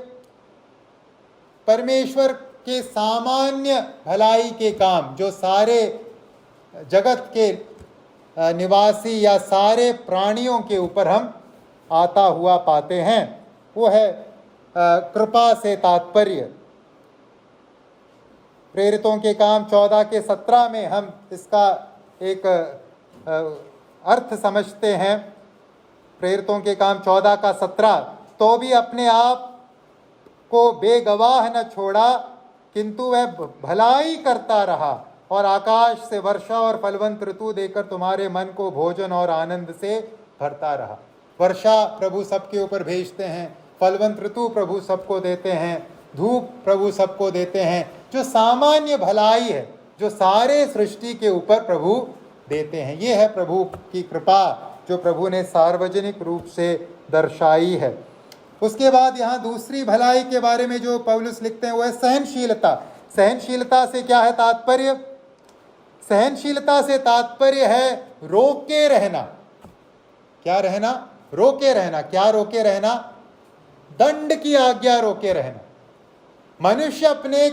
परमेश्वर के सामान्य भलाई के काम जो सारे जगत के निवासी या सारे प्राणियों के ऊपर हम आता हुआ पाते हैं, वो है कृपा से तात्पर्य। प्रेरितों के काम 14 के 17 में हम इसका एक अर्थ समझते हैं। प्रेरितों के काम 14 का 17, तो भी अपने आप को बेगवाह न छोड़ा, किंतु वह भलाई करता रहा और आकाश से वर्षा और फलवंत ऋतु देकर तुम्हारे मन को भोजन और आनंद से भरता रहा। वर्षा प्रभु सबके ऊपर भेजते हैं, फलवंत ऋतु प्रभु सबको देते हैं, धूप प्रभु सबको देते हैं। जो सामान्य भलाई है, जो सारे सृष्टि के ऊपर प्रभु देते हैं, ये है प्रभु की कृपा जो प्रभु ने सार्वजनिक रूप से दर्शाई है। उसके बाद यहाँ दूसरी भलाई के बारे में जो पौलुस लिखते हैं वो है सहनशीलता। सहनशीलता से क्या है तात्पर्य? सहनशीलता से तात्पर्य है रोके रहना। क्या रहना? रोके रहना। क्या रोके रहना? दंड की आज्ञा रोके रहना। मनुष्य अपने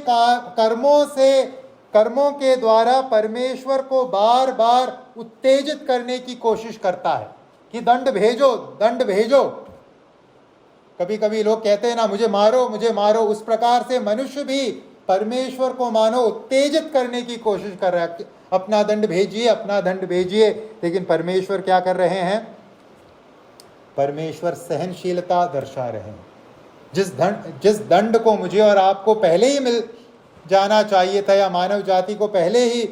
कर्मों के द्वारा परमेश्वर को बार बार उत्तेजित करने की कोशिश करता है कि दंड भेजो, दंड भेजो। कभी कभी लोग कहते हैं ना, मुझे मारो, मुझे मारो। उस प्रकार से मनुष्य भी परमेश्वर को मानो उत्तेजित करने की कोशिश कर रहा है, अपना दंड भेजिए, अपना दंड भेजिए। लेकिन परमेश्वर क्या कर रहे हैं? परमेश्वर सहनशीलता दर्शा रहे हैं। जिस दंड को मुझे और आपको पहले ही मिल जाना चाहिए था, या मानव जाति को पहले ही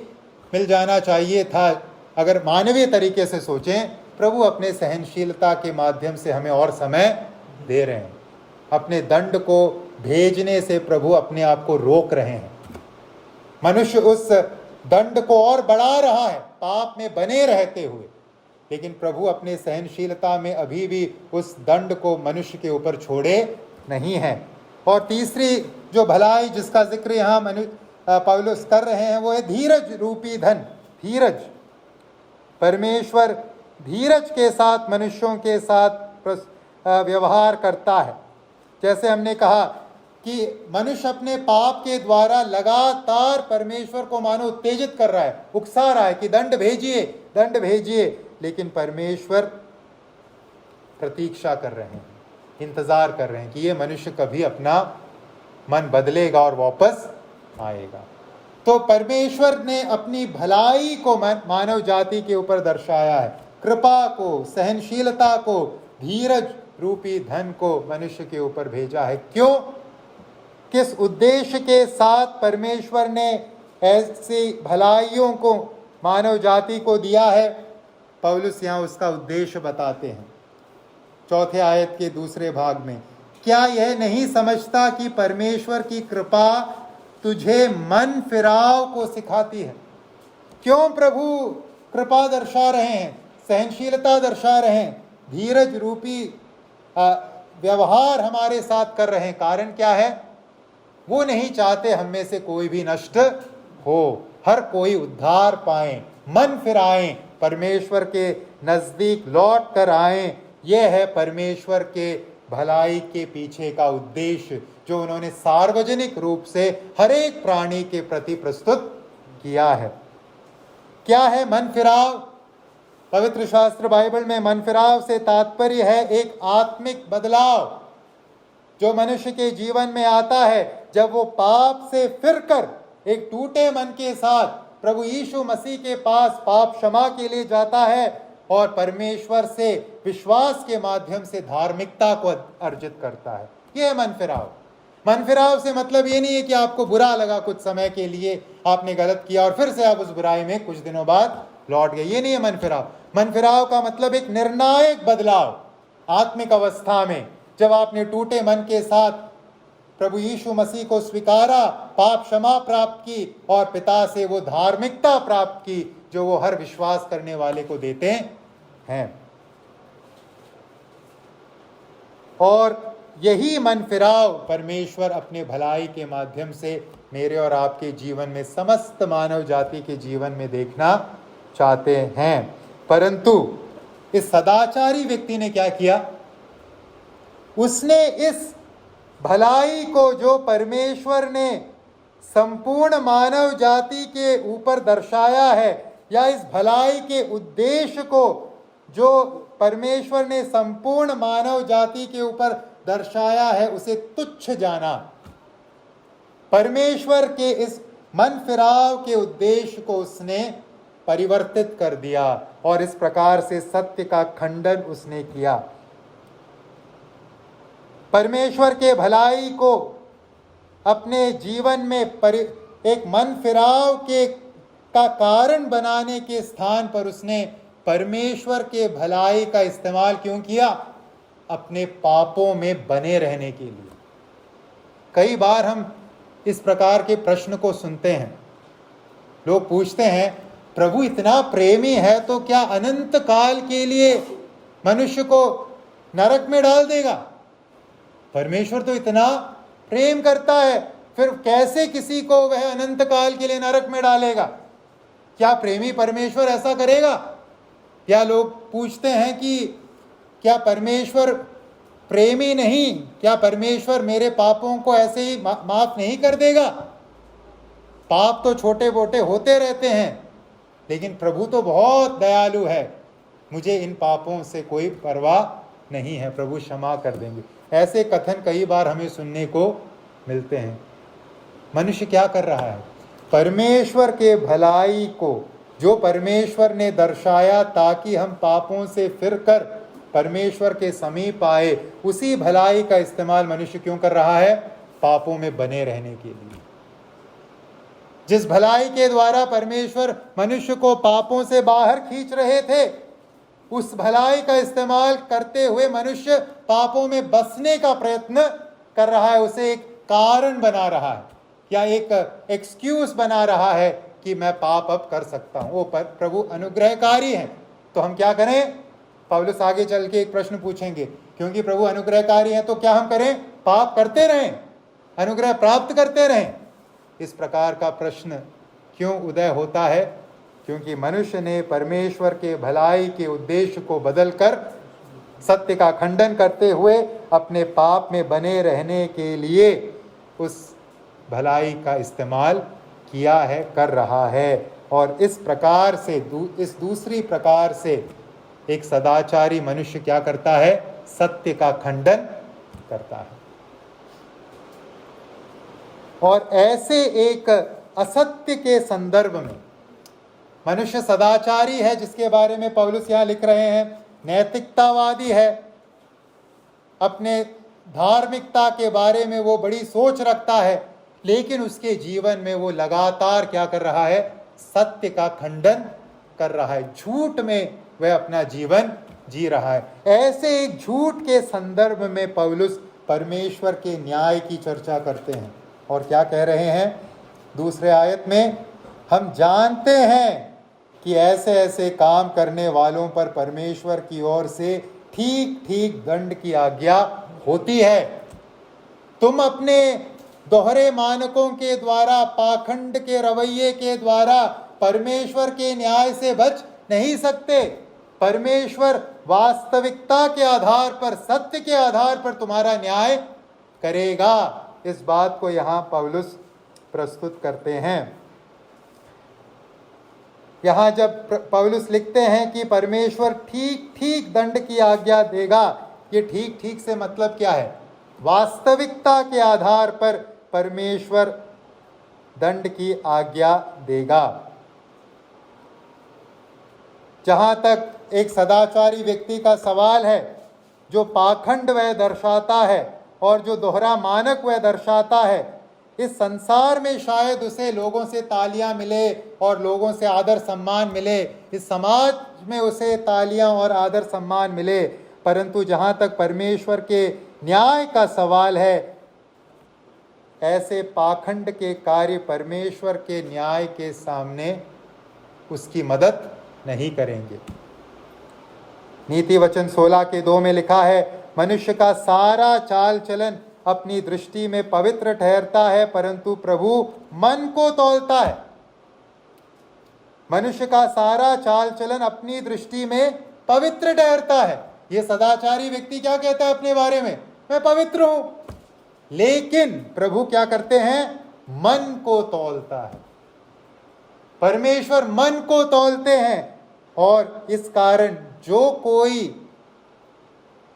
मिल जाना चाहिए था, अगर मानवीय तरीके से सोचें, प्रभु अपने सहनशीलता के माध्यम से हमें और समय दे रहे हैं। अपने दंड को भेजने से प्रभु अपने आप को रोक रहे हैं। मनुष्य उस दंड को और बढ़ा रहा है पाप में बने रहते हुए, लेकिन प्रभु अपने सहनशीलता में अभी भी उस दंड को मनुष्य के ऊपर छोड़े नहीं है। और तीसरी जो भलाई जिसका जिक्र यहाँ पौलुस कर रहे हैं वो है धीरज रूपी धन। धीरज, परमेश्वर धीरज के साथ मनुष्यों के साथ व्यवहार करता है। जैसे हमने कहा कि मनुष्य अपने पाप के द्वारा लगातार परमेश्वर को मानो उत्तेजित कर रहा है, उकसा रहा है कि दंड भेजिए, दंड भेजिए। लेकिन परमेश्वर प्रतीक्षा कर रहे हैं, इंतजार कर रहे हैं कि ये मनुष्य कभी अपना मन बदलेगा और वापस आएगा। तो परमेश्वर ने अपनी भलाई को मानव जाति के ऊपर दर्शाया है, कृपा को, सहनशीलता को, धीरज रूपी धन को मनुष्य के ऊपर भेजा है। क्यों? किस उद्देश्य के साथ परमेश्वर ने ऐसी भलाइयों को मानव जाति को दिया है? पौलुस यहाँ उसका उद्देश्य बताते हैं 4 आयत के दूसरे भाग में। क्या यह नहीं समझता कि परमेश्वर की कृपा तुझे मन फिराव को सिखाती है? क्यों प्रभु कृपा दर्शा रहे हैं, सहनशीलता दर्शा रहे हैं, धीरज रूपी व्यवहार हमारे साथ कर रहे हैं? कारण क्या है? वो नहीं चाहते हम में से कोई भी नष्ट हो, हर कोई उद्धार पाए, मन फिराएं, परमेश्वर के नजदीक लौट कर आए। यह है परमेश्वर के भलाई के पीछे का उद्देश्य जो उन्होंने सार्वजनिक रूप से हर एक प्राणी के प्रति प्रस्तुत किया है। क्या है मन फिराव? पवित्र शास्त्र बाइबल में मन फिराव से तात्पर्य है एक आत्मिक बदलाव जो मनुष्य के जीवन में आता है जब वो पाप से फिरकर एक टूटे मन के साथ प्रभु यीशु मसीह के पास पाप क्षमा के लिए जाता है और परमेश्वर से विश्वास के माध्यम से धार्मिकता को अर्जित करता है। यह मन फिराव। मन फिराव से मतलब ये नहीं है कि आपको बुरा लगा कुछ समय के लिए, आपने गलत किया और फिर से आप उस बुराई में कुछ दिनों बाद लौट गए। ये नहीं है मन फिराव। मन फिराव का मतलब एक निर्णायक बदलाव आत्मिक अवस्था में, जब आपने टूटे मन के साथ प्रभु यीशु मसीह को स्वीकारा, पाप क्षमा प्राप्त की और पिता से वो धार्मिकता प्राप्त की जो वो हर विश्वास करने वाले को देते हैं। और यही मन फिराव परमेश्वर अपने भलाई के माध्यम से मेरे और आपके जीवन में, समस्त मानव जाति के जीवन में देखना चाहते हैं। परंतु इस सदाचारी व्यक्ति ने क्या किया? उसने इस भलाई को जो परमेश्वर ने संपूर्ण मानव जाति के ऊपर दर्शाया है, या इस भलाई के उद्देश्य को जो परमेश्वर ने संपूर्ण मानव जाति के ऊपर दर्शाया है, उसे तुच्छ जाना। परमेश्वर के इस मन फिराव के उद्देश्य को उसने परिवर्तित कर दिया और इस प्रकार से सत्य का खंडन उसने किया। परमेश्वर के भलाई को अपने जीवन में एक मन फिराव का कारण बनाने के स्थान पर उसने परमेश्वर के भलाई का इस्तेमाल क्यों किया? अपने पापों में बने रहने के लिए। कई बार हम इस प्रकार के प्रश्न को सुनते हैं। लोग पूछते हैं, प्रभु इतना प्रेमी है तो क्या अनंत काल के लिए मनुष्य को नरक में डाल देगा? परमेश्वर तो इतना प्रेम करता है, फिर कैसे किसी को वह अनंत काल के लिए नरक में डालेगा? क्या प्रेमी परमेश्वर ऐसा करेगा? या लोग पूछते हैं कि क्या परमेश्वर प्रेमी नहीं? क्या परमेश्वर मेरे पापों को ऐसे ही माफ नहीं कर देगा? पाप तो छोटे मोटे होते रहते हैं, लेकिन प्रभु तो बहुत दयालु है, मुझे इन पापों से कोई परवाह नहीं है, प्रभु क्षमा कर देंगे। ऐसे कथन कई बार हमें सुनने को मिलते हैं। मनुष्य क्या कर रहा है? परमेश्वर के भलाई को जो परमेश्वर ने दर्शाया ताकि हम पापों से फिरकर परमेश्वर के समीप आए, उसी भलाई का इस्तेमाल मनुष्य क्यों कर रहा है? पापों में बने रहने के लिए। जिस भलाई के द्वारा परमेश्वर मनुष्य को पापों से बाहर खींच रहे थे, उस भलाई का इस्तेमाल करते हुए मनुष्य पापों में बसने का प्रयत्न कर रहा है, उसे एक कारण बना रहा है या एक एक्सक्यूज बना रहा है कि मैं पाप अब कर सकता हूं। वो प्रभु अनुग्रहकारी हैं, तो हम क्या करें? पौलुस आगे चल के एक प्रश्न पूछेंगे, क्योंकि प्रभु अनुग्रहकारी हैं तो क्या हम करें? पाप करते रहें, अनुग्रह प्राप्त करते रहें? इस प्रकार का प्रश्न क्यों उदय होता है? क्योंकि मनुष्य ने परमेश्वर के भलाई के उद्देश्य को बदलकर सत्य का खंडन करते हुए अपने पाप में बने रहने के लिए उस भलाई का इस्तेमाल किया है, कर रहा है। और इस प्रकार से इस दूसरी प्रकार से एक सदाचारी मनुष्य क्या करता है? सत्य का खंडन करता है। और ऐसे एक असत्य के संदर्भ में मनुष्य सदाचारी है, जिसके बारे में पौलुस यहाँ लिख रहे हैं, नैतिकतावादी है, अपने धार्मिकता के बारे में वो बड़ी सोच रखता है, लेकिन उसके जीवन में वो लगातार क्या कर रहा है? सत्य का खंडन कर रहा है, झूठ में वह अपना जीवन जी रहा है। ऐसे एक झूठ के संदर्भ में पौलुस परमेश्वर के न्याय की चर्चा करते हैं। और क्या कह रहे हैं दूसरे आयत में, हम जानते हैं कि ऐसे ऐसे काम करने वालों पर परमेश्वर की ओर से ठीक ठीक दंड की आज्ञा होती है। तुम अपने दोहरे मानकों के द्वारा, पाखंड के रवैये के द्वारा परमेश्वर के न्याय से बच नहीं सकते। परमेश्वर वास्तविकता के आधार पर, सत्य के आधार पर तुम्हारा न्याय करेगा। इस बात को यहां पौलुस प्रस्तुत करते हैं। यहां जब पौलुस लिखते हैं कि परमेश्वर ठीक ठीक दंड की आज्ञा देगा, ये ठीक ठीक से मतलब क्या है? वास्तविकता के आधार पर परमेश्वर दंड की आज्ञा देगा। जहां तक एक सदाचारी व्यक्ति का सवाल है, जो पाखंड वह दर्शाता है और जो दोहरा मानक वह दर्शाता है, इस संसार में शायद उसे लोगों से तालियां मिले और लोगों से आदर सम्मान मिले, इस समाज में उसे तालियां और आदर सम्मान मिले, परंतु जहां तक परमेश्वर के न्याय का सवाल है, ऐसे पाखंड के कार्य परमेश्वर के न्याय के सामने उसकी मदद नहीं करेंगे। नीति वचन 16:2 में लिखा है, मनुष्य का सारा चाल चलन अपनी दृष्टि में पवित्र ठहरता है, परंतु प्रभु मन को तौलता है। मनुष्य का सारा चाल चलन अपनी दृष्टि में पवित्र ठहरता है। ये सदाचारी व्यक्ति क्या कहता है अपने बारे में? मैं पवित्र हूं। लेकिन प्रभु क्या करते हैं? मन को तौलता है। परमेश्वर मन को तौलते हैं और इस कारण जो कोई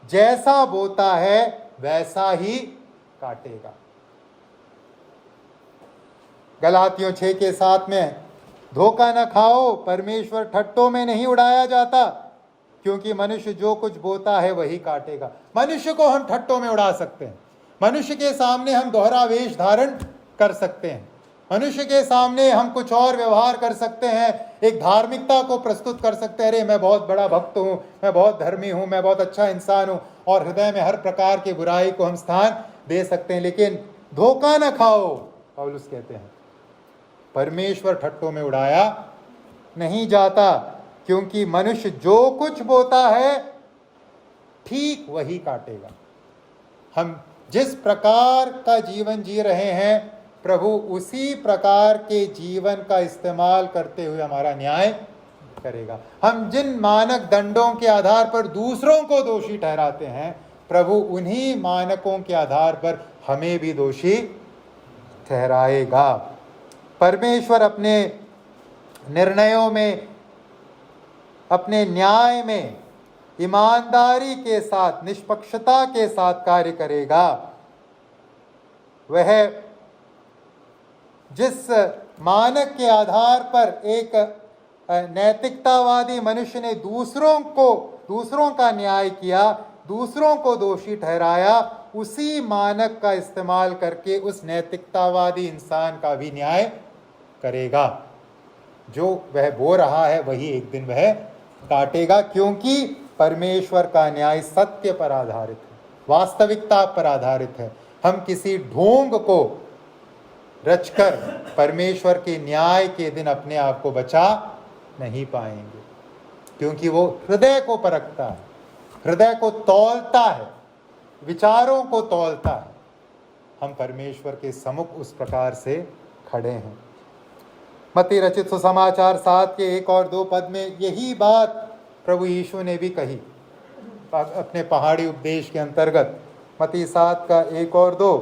जैसा बोता है वैसा ही काटेगा। गलातियों 6:7 में, धोखा न खाओ, परमेश्वर ठट्टों में नहीं उड़ाया जाता, क्योंकि मनुष्य जो कुछ बोता है वही काटेगा। मनुष्य को हम ठट्टों में उड़ा सकते हैं, मनुष्य के सामने हम दोहरा वेश धारण कर सकते हैं, मनुष्य के सामने हम कुछ और व्यवहार कर सकते हैं, एक धार्मिकता को प्रस्तुत कर सकते हैं, अरे मैं बहुत बड़ा भक्त हूँ, मैं बहुत धर्मी हूँ, मैं बहुत अच्छा इंसान हूँ, और हृदय में हर प्रकार की बुराई को हम स्थान दे सकते हैं। लेकिन धोखा न खाओ, पौलुस कहते हैं, परमेश्वर ठट्टों में उड़ाया नहीं जाता, क्योंकि मनुष्य जो कुछ बोता है ठीक वही काटेगा। हम जिस प्रकार का जीवन जी रहे हैं, प्रभु उसी प्रकार के जीवन का इस्तेमाल करते हुए हमारा न्याय करेगा। हम जिन मानक दंडों के आधार पर दूसरों को दोषी ठहराते हैं, प्रभु उन्हीं मानकों के आधार पर हमें भी दोषी ठहराएगा। परमेश्वर अपने निर्णयों में, अपने न्याय में ईमानदारी के साथ, निष्पक्षता के साथ कार्य करेगा। वह जिस मानक के आधार पर एक नैतिकतावादी मनुष्य ने दूसरों का न्याय किया, दूसरों को दोषी ठहराया, उसी मानक का इस्तेमाल करके उस नैतिकतावादी इंसान का भी न्याय करेगा। जो वह बो रहा है वही एक दिन वह काटेगा, क्योंकि परमेश्वर का न्याय सत्य पर आधारित है, वास्तविकता पर आधारित है। हम किसी ढोंग को रचकर परमेश्वर के न्याय के दिन अपने आप को बचा नहीं पाएंगे, क्योंकि वो हृदय को परखता है, हृदय को तौलता है, विचारों को तौलता है। हम परमेश्वर के सम्मुख उस प्रकार से खड़े हैं। मत्ती रचित सुसमाचार 7 के 1 और 2 पद में यही बात प्रभु यीशु ने भी कही अपने पहाड़ी उपदेश के अंतर्गत। मत्ती 7 का 1 और 2,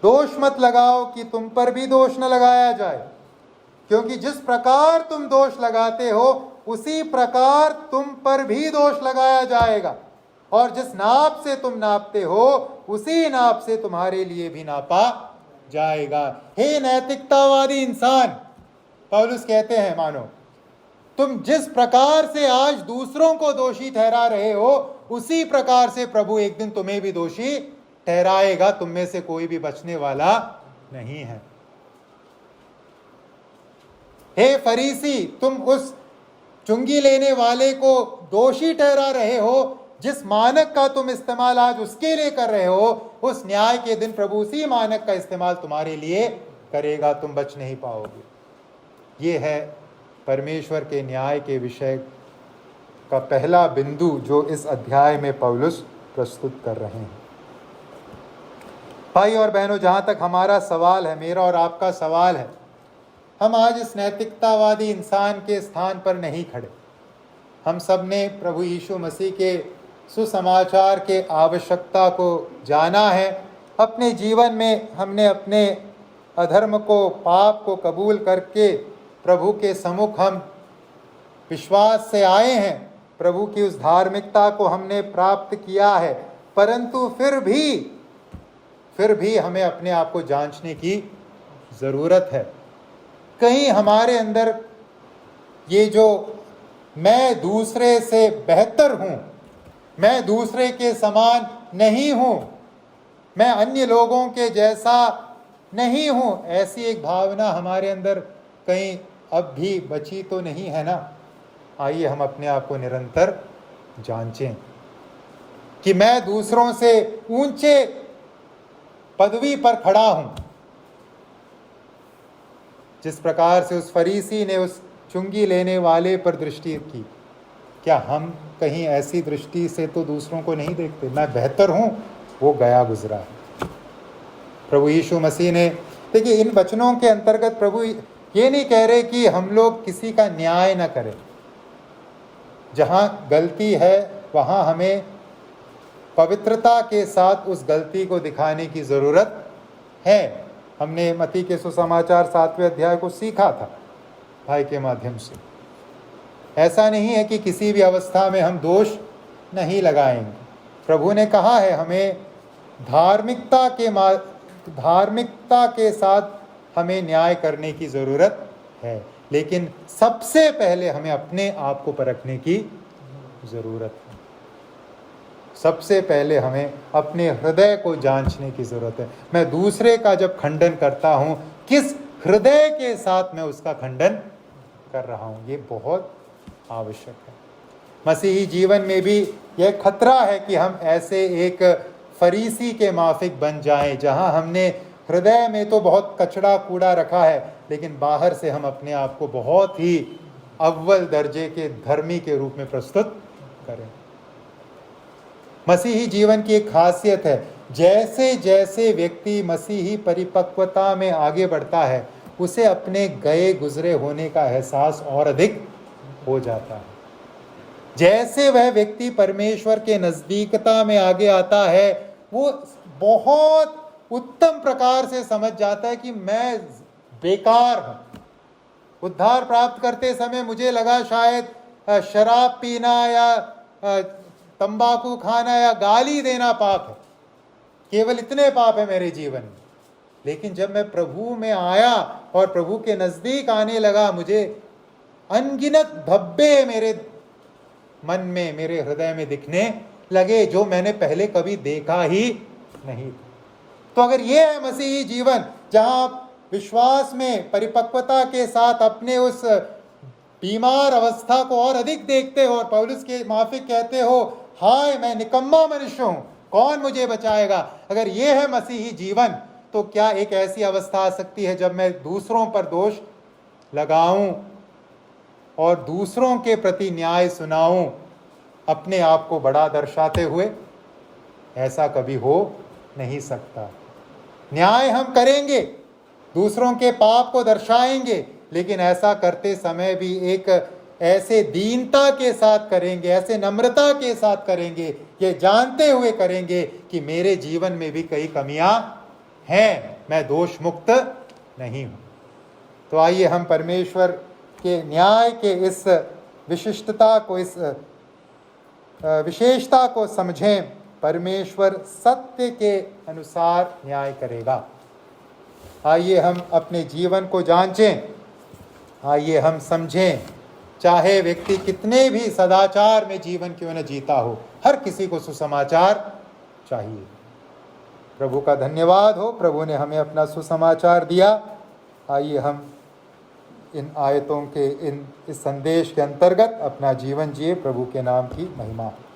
दोष मत लगाओ कि तुम पर भी दोष न लगाया जाए, क्योंकि जिस प्रकार तुम दोष लगाते हो उसी प्रकार तुम पर भी दोष लगाया जाएगा, और जिस नाप से तुम नापते हो उसी नाप से तुम्हारे लिए भी नापा जाएगा। हे नैतिकतावादी इंसान, पौलुस कहते हैं, मानो तुम जिस प्रकार से आज दूसरों को दोषी ठहरा रहे हो, उसी प्रकार से प्रभु एक दिन तुम्हें भी दोषी ठहराएगा। तुम में से कोई भी बचने वाला नहीं है। हे फरीसी, तुम उस चुंगी लेने वाले को दोषी ठहरा रहे हो, जिस मानक का तुम इस्तेमाल आज उसके लिए कर रहे हो, उस न्याय के दिन प्रभु उसी मानक का इस्तेमाल तुम्हारे लिए करेगा, तुम बच नहीं पाओगे। ये है परमेश्वर के न्याय के विषय का पहला बिंदु जो इस अध्याय में पौलुस प्रस्तुत कर रहे हैं। भाई और बहनों, जहाँ तक हमारा सवाल है, मेरा और आपका सवाल है, हम आज इस नैतिकतावादी इंसान के स्थान पर नहीं खड़े। हम सब ने प्रभु यीशु मसीह के सुसमाचार के आवश्यकता को जाना है। अपने जीवन में हमने अपने अधर्म को, पाप को कबूल करके प्रभु के सम्मुख हम विश्वास से आए हैं। प्रभु की उस धार्मिकता को हमने प्राप्त किया है, परंतु फिर भी हमें अपने आप को जांचने की ज़रूरत है। कहीं हमारे अंदर ये जो मैं दूसरे से बेहतर हूँ, मैं दूसरे के समान नहीं हूँ, मैं अन्य लोगों के जैसा नहीं हूँ, ऐसी एक भावना हमारे अंदर कहीं अब भी बची तो नहीं है ना। आइए हम अपने आप को निरंतर जांचें कि मैं दूसरों से ऊंचे पदवी पर खड़ा हूँ। जिस प्रकार से उस फरीसी ने उस चुंगी लेने वाले पर दृष्टि की, क्या हम कहीं ऐसी दृष्टि से तो दूसरों को नहीं देखते? मैं बेहतर हूँ, वो गया गुजरा है। प्रभु यीशु मसीह ने, देखिए इन वचनों के अंतर्गत प्रभु ये नहीं कह रहे कि हम लोग किसी का न्याय न करें। जहाँ गलती है वहाँ हमें पवित्रता के साथ उस गलती को दिखाने की ज़रूरत है। हमने मत्ती के सुसमाचार 7वें अध्याय को सीखा था भाई के माध्यम से। ऐसा नहीं है कि किसी भी अवस्था में हम दोष नहीं लगाएंगे। प्रभु ने कहा है हमें धार्मिकता के साथ हमें न्याय करने की ज़रूरत है, लेकिन सबसे पहले हमें अपने आप को परखने की ज़रूरत है। सबसे पहले हमें अपने हृदय को जांचने की ज़रूरत है। मैं दूसरे का जब खंडन करता हूँ, किस हृदय के साथ मैं उसका खंडन कर रहा हूँ, ये बहुत आवश्यक है। मसीही जीवन में भी यह खतरा है कि हम ऐसे एक फरीसी के माफिक बन जाएं, जहाँ हमने हृदय में तो बहुत कचड़ा कूड़ा रखा है, लेकिन बाहर से हम अपने आप को बहुत ही अव्वल दर्जे के धर्मी के रूप में प्रस्तुत करें। मसीही जीवन की एक खासियत है, जैसे जैसे व्यक्ति मसीही परिपक्वता में आगे बढ़ता है, उसे अपने गए गुजरे होने का एहसास और अधिक हो जाता है। जैसे वह व्यक्ति परमेश्वर के नज़दीकता में आगे आता है, वो बहुत उत्तम प्रकार से समझ जाता है कि मैं बेकार हूँ। उद्धार प्राप्त करते समय मुझे लगा शायद शराब पीना या तंबाकू खाना या गाली देना पाप है, केवल इतने पाप है मेरे जीवन में। लेकिन जब मैं प्रभु में आया और प्रभु के नज़दीक आने लगा, मुझे अनगिनत धब्बे मेरे मन में, मेरे हृदय में दिखने लगे, जो मैंने पहले कभी देखा ही नहीं था। तो अगर ये है मसीही जीवन, जहाँ आप विश्वास में परिपक्वता के साथ अपने उस बीमार अवस्था को और अधिक देखते हो और पौलुस के माफिक कहते हो, हाय मैं निकम्मा मनुष्य हूँ, कौन मुझे बचाएगा। अगर ये है मसीही जीवन, तो क्या एक ऐसी अवस्था आ सकती है जब मैं दूसरों पर दोष लगाऊं और दूसरों के प्रति न्याय सुनाऊं, अपने आप को बड़ा दर्शाते हुए? ऐसा कभी हो नहीं सकता। न्याय हम करेंगे, दूसरों के पाप को दर्शाएंगे, लेकिन ऐसा करते समय भी एक ऐसे दीनता के साथ करेंगे, ऐसे नम्रता के साथ करेंगे, ये जानते हुए करेंगे कि मेरे जीवन में भी कई कमियां हैं, मैं दोष मुक्त नहीं हूं। तो आइए हम परमेश्वर के न्याय के इस विशिष्टता को, इस विशेषता को समझें। परमेश्वर सत्य के अनुसार न्याय करेगा। आइए हम अपने जीवन को जांचें, आइए हम समझें, चाहे व्यक्ति कितने भी सदाचार में जीवन क्यों न जीता हो, हर किसी को सुसमाचार चाहिए। प्रभु का धन्यवाद हो, प्रभु ने हमें अपना सुसमाचार दिया। आइए हम इन आयतों के इस संदेश के अंतर्गत अपना जीवन जिए। प्रभु के नाम की महिमा हो।